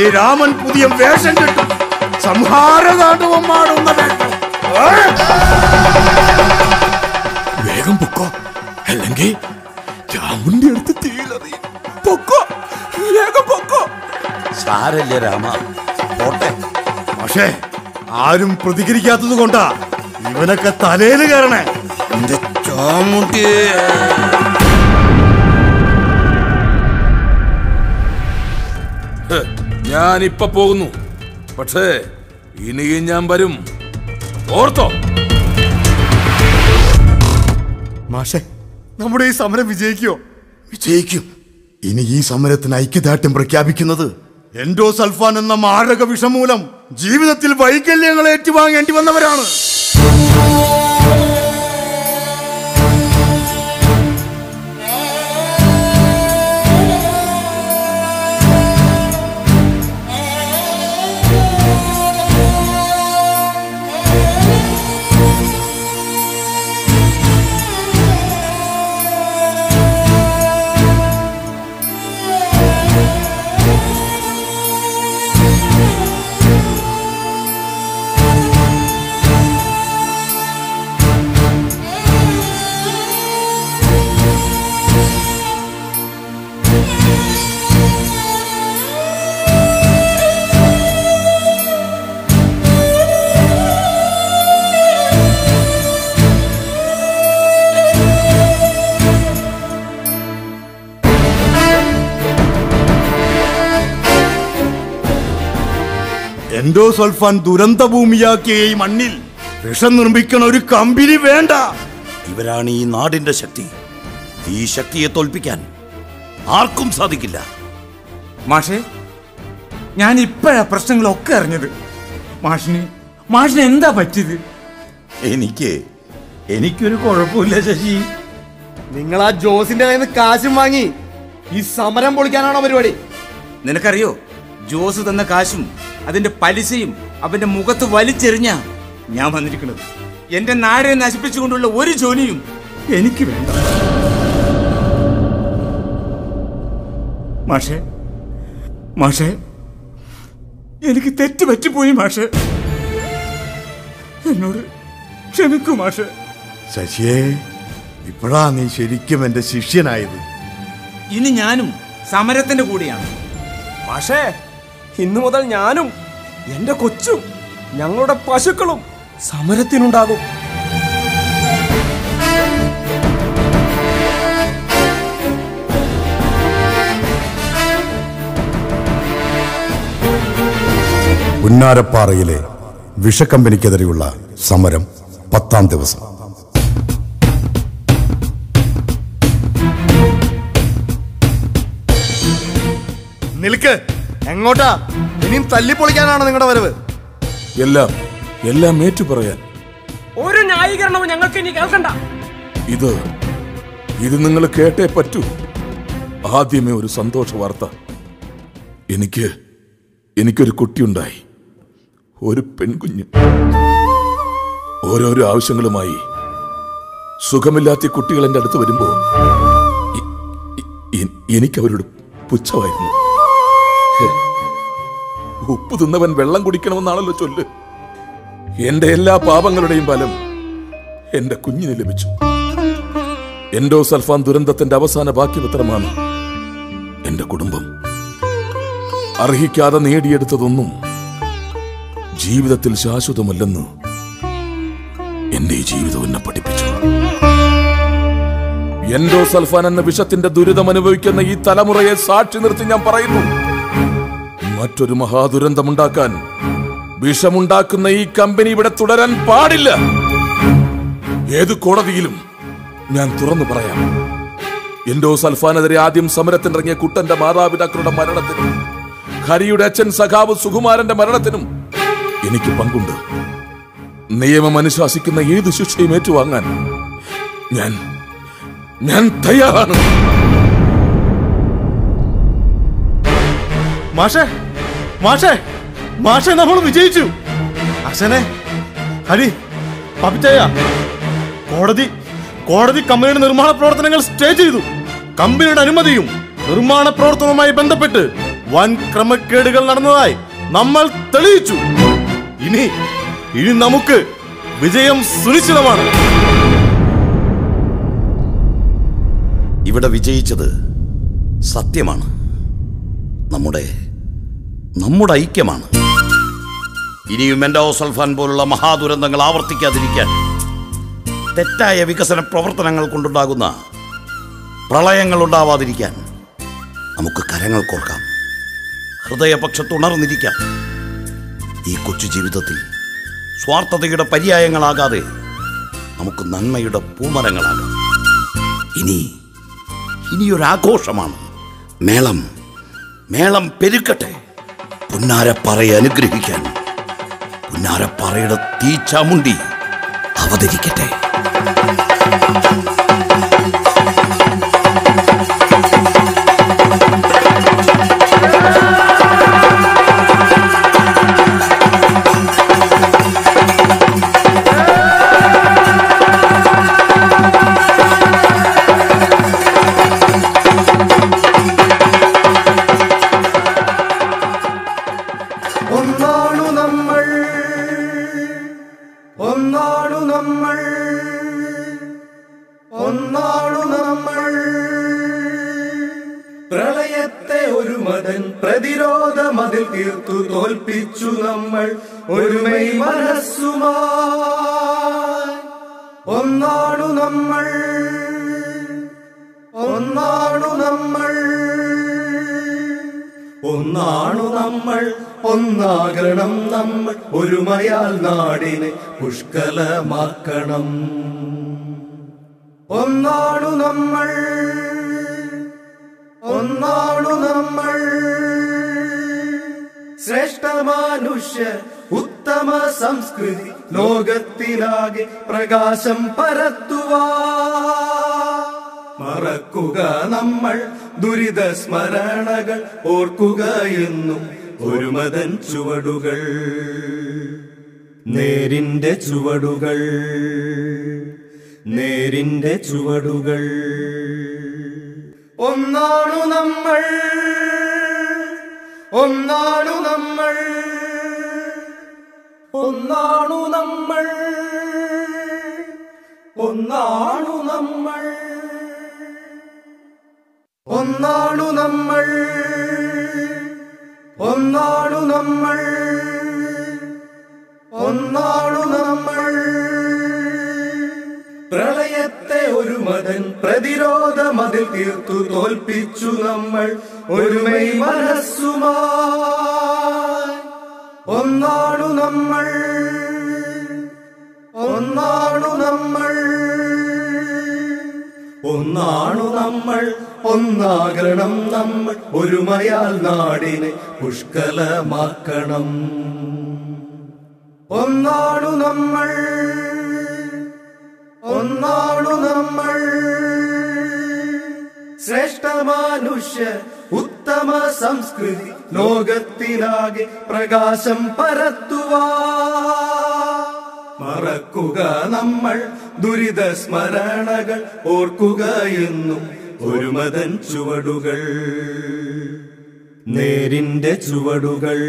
ഈ രാമൻ പുതിയ വേഷം കിട്ടും. സംഹാരതാണ്ഡവം മാടുന്ന വേഷം. വേഗം പൊക്കോ, അല്ലെങ്കിൽ ചാമുണ്ടി അടുത്ത് തീയിലറിയും. പൊക്കോ, വേഗം പൊക്കോ. സാരല്ല രാമ, പോട്ടെ. പക്ഷേ ആരും പ്രതികരിക്കാത്തത് കൊണ്ടാ ഇവനൊക്കെ തലയിൽ കയറണേ. എന്റെ ചാമുണ്ടി. ഞാനിപ്പ പോകുന്നു. പക്ഷേ ഇനിയും ഞാൻ വരും, ഓർത്തോ? മാഷെ, നമ്മുടെ ഈ സമരം വിജയിക്കോ? വിജയിക്കും. ഇനി ഈ സമരത്തിന് ഐക്യദാർഢ്യം പ്രഖ്യാപിക്കുന്നത് എൻഡോസൾഫാൻ എന്ന മാരക വിഷം മൂലം ജീവിതത്തിൽ വൈകല്യങ്ങൾ ഏറ്റുവാങ്ങേണ്ടി വന്നവരാണ്. എൻഡോസൾഫാൻ ദുരന്ത ഭൂമിയാക്കിയ ഈ മണ്ണിൽ വിഷം നിർമ്മിക്കുന്ന ഒരു കമ്പനി വേണ്ട. ഇവരാണ് ഈ നാടിന്റെ ശക്തി. ഈ ശക്തിയെ തോൽപ്പിക്കാൻ ആർക്കും സാധിക്കില്ല. മാഷേ, ഞാൻ ഇപ്പോഴാ പ്രശ്നങ്ങളൊക്കെ അറിഞ്ഞത്. മാഷിന് എന്താ പറ്റിയത്? എനിക്കൊരു കുഴപ്പമില്ല ശശി. നിങ്ങൾ ആ ജോസിന്റെ കയ്യിൽ നിന്ന് കാശും വാങ്ങി ഈ സമരം പൊളിക്കാനാണോ പരിപാടി? നിനക്കറിയോ, ജോസ് തന്ന കാശും അതിന്റെ പലിശയും അവന്റെ മുഖത്ത് വലിച്ചെറിഞ്ഞ ഞാൻ വന്നിരിക്കുന്നത്. എന്റെ നാടിനെ നശിപ്പിച്ചുകൊണ്ടുള്ള ഒരു ജോലിയും എനിക്ക് വേണ്ട. മാഷേ, എനിക്ക് തെറ്റ് പറ്റിപ്പോയി മാഷേ. എന്നോട് ക്ഷമിക്കൂ മാഷേ. ശശിയെ, ഇപ്പോഴാ നീ ശരിക്കും എന്റെ ശിഷ്യനായത്. ഇനി ഞാനും സമരത്തിന്റെ കൂടെയാണ്. പക്ഷേ ഇന്നു മുതൽ ഞാനും എന്റെ കൊച്ചും ഞങ്ങളുടെ പശുക്കളും സമരത്തിനുണ്ടാകും. പുന്നരാപ്പാറയിലെ വിഷക്കമ്പനിക്കെതിരെയുള്ള സമരം 10ാം ദിവസം. നിൽക്ക്. എങ്ങോട്ടാ? ഇനിയും തല്ലിപ്പൊളിക്കാനാണോ നിങ്ങളുടെ വരവ്? എല്ലാം ഏറ്റു പറയാൻ. ഒരു ന്യായീകരണവും ഞങ്ങൾക്ക് ഇനി കേൾക്കണ്ട. ഇത് നിങ്ങൾ കേട്ടേ പറ്റൂ. ആദ്യമേ ഒരു സന്തോഷ വാർത്ത. എനിക്കൊരു കുട്ടിയുണ്ടായി, ഒരു പെൺകുഞ്ഞ്. ഓരോരോ ആവശ്യങ്ങളുമായി സുഖമില്ലാത്ത കുട്ടികൾ എൻ്റെ അടുത്ത് വരുമ്പോ എനിക്കവരോട് പുച്ഛമായിരുന്നു. ഉപ്പ് തിന്നവൻ വെള്ളം കുടിക്കണമെന്നാണല്ലോ ചൊല്ല്. എന്റെ എല്ലാ പാപങ്ങളുടെയും ഫലം എന്റെ കുഞ്ഞിന് ലഭിച്ചു. എൻഡോസൾഫാൻ ദുരന്തത്തിന്റെ അവസാന ബാക്കിപത്രമാണ് എന്റെ കുടുംബം. അർഹിക്കാതെ നേടിയെടുത്തതൊന്നും ജീവിതത്തിൽ ശാശ്വതമല്ലെന്ന് എന്റെ ഈ ജീവിതം എന്നെ പഠിപ്പിച്ചു. എൻഡോസൾഫാൻ എന്ന വിഷത്തിന്റെ ദുരിതം അനുഭവിക്കുന്ന ഈ തലമുറയെ സാക്ഷി നിർത്തി ഞാൻ പറയുന്നു, മറ്റൊരു മഹാദുരന്തമുണ്ടാക്കാൻ വിഷമുണ്ടാക്കുന്ന ഈ കമ്പനി ഇവിടെ തുടരാൻ പാടില്ല. ഏത് കോടതിയിലും ഞാൻ തുറന്നു പറയാം, എൻഡോസൾഫാനെതിരെ ആദ്യം സമരത്തിനിറങ്ങിയ കുട്ടന്റെ മാതാപിതാക്കളുടെ മരണത്തിനും ഹരിയുടെ അച്ഛൻ സഖാവ് സുകുമാരന്റെ മരണത്തിനും എനിക്ക് പങ്കുണ്ട്. നിയമം അനുശാസിക്കുന്ന ഏത് ശിക്ഷയും ഏറ്റുവാങ്ങാൻ ഞാൻ തയ്യാറാണ്. മാഷേ, നമ്മൾ വിജയിച്ചു. അച്ഛനെ, ഹരി, പപ്പിച്ചയ്യ, കോടതി കമ്പനിയുടെ നിർമ്മാണ പ്രവർത്തനങ്ങൾ സ്റ്റേ ചെയ്തു. കമ്പനിയുടെ അനുമതിയും നിർമ്മാണ പ്രവർത്തനവുമായി ബന്ധപ്പെട്ട് വൻ ക്രമക്കേടുകൾ നടന്നതായി നമ്മൾ തെളിയിച്ചു. ഇനി നമുക്ക് വിജയം സുനിശ്ചിതമാണ്. ഇവിടെ വിജയിച്ചത് സത്യമാണ്. നമ്മുടെ ഐക്യമാണ്. ഇനിയും എൻഡോസൾഫാൻ പോലുള്ള മഹാദുരന്തങ്ങൾ ആവർത്തിക്കാതിരിക്കാൻ തെറ്റായ വികസന പ്രവർത്തനങ്ങൾ കൊണ്ടുണ്ടാകുന്ന പ്രളയങ്ങൾ ഉണ്ടാവാതിരിക്കാൻ നമുക്ക് കരങ്ങൾ കോർക്കാം, ഹൃദയപക്ഷത്ത് ഉണർന്നിരിക്കാം. ഈ കൊച്ചു ജീവിതത്തിൽ സ്വാർത്ഥതയുടെ പര്യായങ്ങളാകാതെ നമുക്ക് നന്മയുടെ പൂമരങ്ങളാകാം. ഇനിയൊരാഘോഷമാണ്. മേളം മേളം പെരുക്കട്ടെ. പുന്നാരപ്പാറയെ അനുഗ്രഹിക്കാൻ പുന്നാരപ്പാറയുടെ തീച്ചാമുണ്ടി അവതരിക്കട്ടെ. പ്രളയത്തെ ഒരു മതൻ പ്രതിരോധ മതിൽ തീർത്തു തോൽപ്പിച്ചു നമ്മൾ ഒരുമൈ മനസ്സുമായി. ഒന്നാണു നമ്മൾ, ഒന്നാണു നമ്മൾ, ഒന്നാണു നമ്മൾ, ഒന്നാകണം നമ്മൾ. ഒരുമയാൽ നാടിനെ പുഷ്കലമാക്കണം. ഒന്നാണു നമ്മൾ, ഒന്നാണു നമ്മൾ. ശ്രേഷ്ഠ മനുഷ്യ ഉത്തമ സംസ്കൃതി ലോകത്തിലാകെ പ്രകാശം പരത്തുവാ. മറക്കുക നമ്മൾ ദുരിത സ്മരണകൾ, ഓർക്കുക എന്നും ഒരു മതൻ ചുവടുകൾ. നേരിന്റെ ചുവടുകൾ, നേരിന്റെ ചുവടുകൾ. ഒന്നാണു നമ്മൾ, ഒന്നാണു നമ്മൾ, ഒന്നാണു നമ്മൾ, ഒന്നാണു നമ്മൾ, ഒന്നാണു നമ്മൾ, ഒന്നാണു നമ്മൾ, ഒന്നാണു നമ്മൾ. പ്രളയത്തെ ഒരു മതൻ പ്രതിരോധ മതിൽ തീർത്തു തോൽപ്പിച്ചു നമ്മൾ ഒരുമൈ മനസ്സുമായി. ഒന്നാണു നമ്മൾ, ഒന്നാണു നമ്മൾ, ഒന്നാണു നമ്മൾ, ഒന്നാകണം നമ്മൾ. ഒരുമയാൽ നാടിനെ പുഷ്കലമാക്കണം. ഒന്നാണു നമ്മൾ, ഒന്നാണു നമ്മൾ. ശ്രേഷ്ഠ മനുഷ്യ ഉത്തമ സംസ്കൃതി ലോകത്തിലാകെ പ്രകാശം പരത്തുവാ. മറക്കുക നമ്മൾ ദുരിത സ്മരണകൾ, ഓർക്കുക എന്നും ഒരു മതൻ ചുവടുകൾ. നേരിന്റെ ചുവടുകൾ,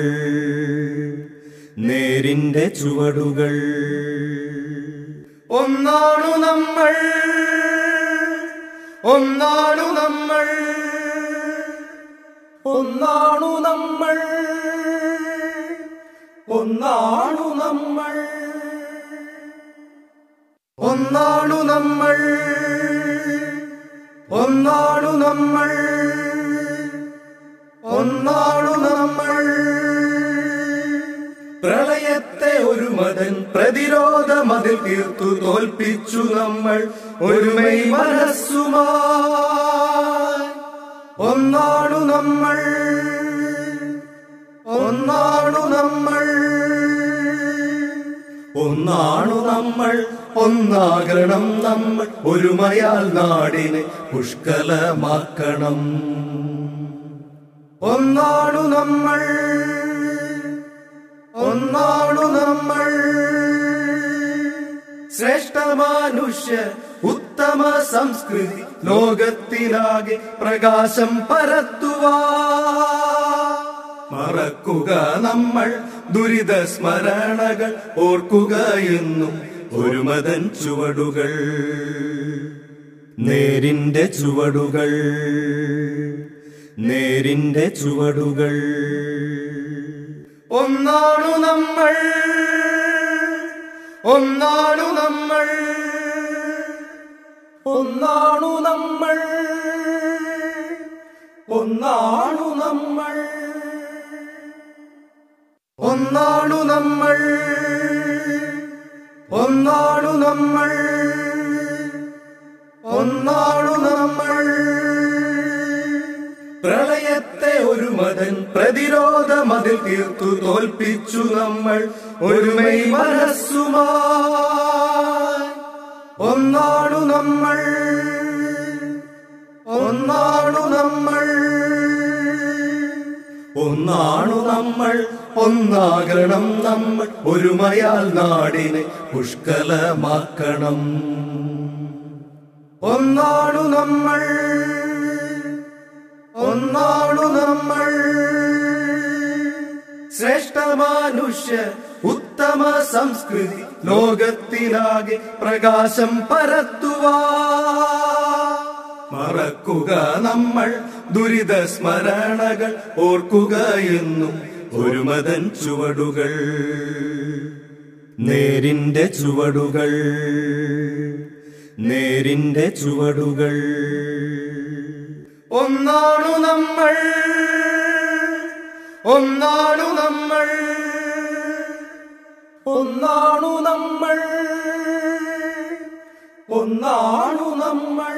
നേരിന്റെ ചുവടുകൾ. ഒന്നാണു നമ്മൾ, ഒന്നാണു നമ്മൾ, ഒന്നാണു നമ്മൾ, ഒന്നാണു നമ്മൾ, ഒന്നാണു നമ്മൾ, ഒന്നാണു നമ്മൾ, ഒന്നാണു നമ്മൾ. പ്രളയത്തെ ഒരു മതൻ പ്രതിരോധ മതിൽ തീർത്തു തോൽപ്പിച്ചു നമ്മൾ ഒരുമൈ മനസ്സുമായി. ഒന്നാണു നമ്മൾ, ഒന്നാണു നമ്മൾ, ഒന്നാണു നമ്മൾ, ഒന്നാകണം നമ്മൾ. ഒരുമയാൽ നാടിനെ പുഷ്കലമാക്കണം. ഒന്നാണു നമ്മൾ, ഒന്നാണു നമ്മൾ. ശ്രേഷ്ഠ മനുഷ്യ ഉത്തമ സംസ്കൃതി ലോകത്തിലാകെ പ്രകാശം പരത്തുവാ. മറക്കുക നമ്മൾ ദുരിത സ്മരണകൾ, ഓർക്കുക എന്നും ഒരു മതൻ ചുവടുകൾ. നേരിന്റെ ചുവടുകൾ, നേരിന്റെ ചുവടുകൾ. ഒന്നാണു നമ്മൾ, ഒന്നാണു നമ്മൾ, ഒന്നാണു നമ്മൾ, ഒന്നാണു നമ്മൾ, ഒന്നാണു നമ്മൾ, ഒന്നാണു നമ്മൾ, ഒന്നാണു നമ്മൾ. പ്രളയത്തെ ഒരു മതൻ പ്രതിരോധ മതിൽ തീർത്തു തോൽപ്പിച്ചു നമ്മൾ ഒരുമൈ മനസ്സുമായി. ഒന്നാണു നമ്മൾ, ഒന്നാണു നമ്മൾ, ഒന്നാണു നമ്മൾ, ഒന്നാകണം നമ്മൾ, ഒരുമയാൽ നാടിനെ പുഷ്കലമാക്കണം. ഒന്നാണു നമ്മൾ, ഒന്നാണു നമ്മൾ, ശ്രേഷ്ഠ മനുഷ്യ ഉത്തമ സംസ്കൃതി ലോകത്തിലാകെ പ്രകാശം പരത്തുവാ. മറക്കുക നമ്മൾ ദുരിത സ്മരണകൾ, ഓർക്കുക എന്നും ഒരു മതൻ ചുവടുകൾ, നേരിന്റെ ചുവടുകൾ, നേരിന്റെ ചുവടുകൾ. ഒന്നാണു നമ്മൾ, ഒന്നാണു നമ്മൾ, ഒന്നാണു നമ്മൾ, ഒന്നാണു നമ്മൾ.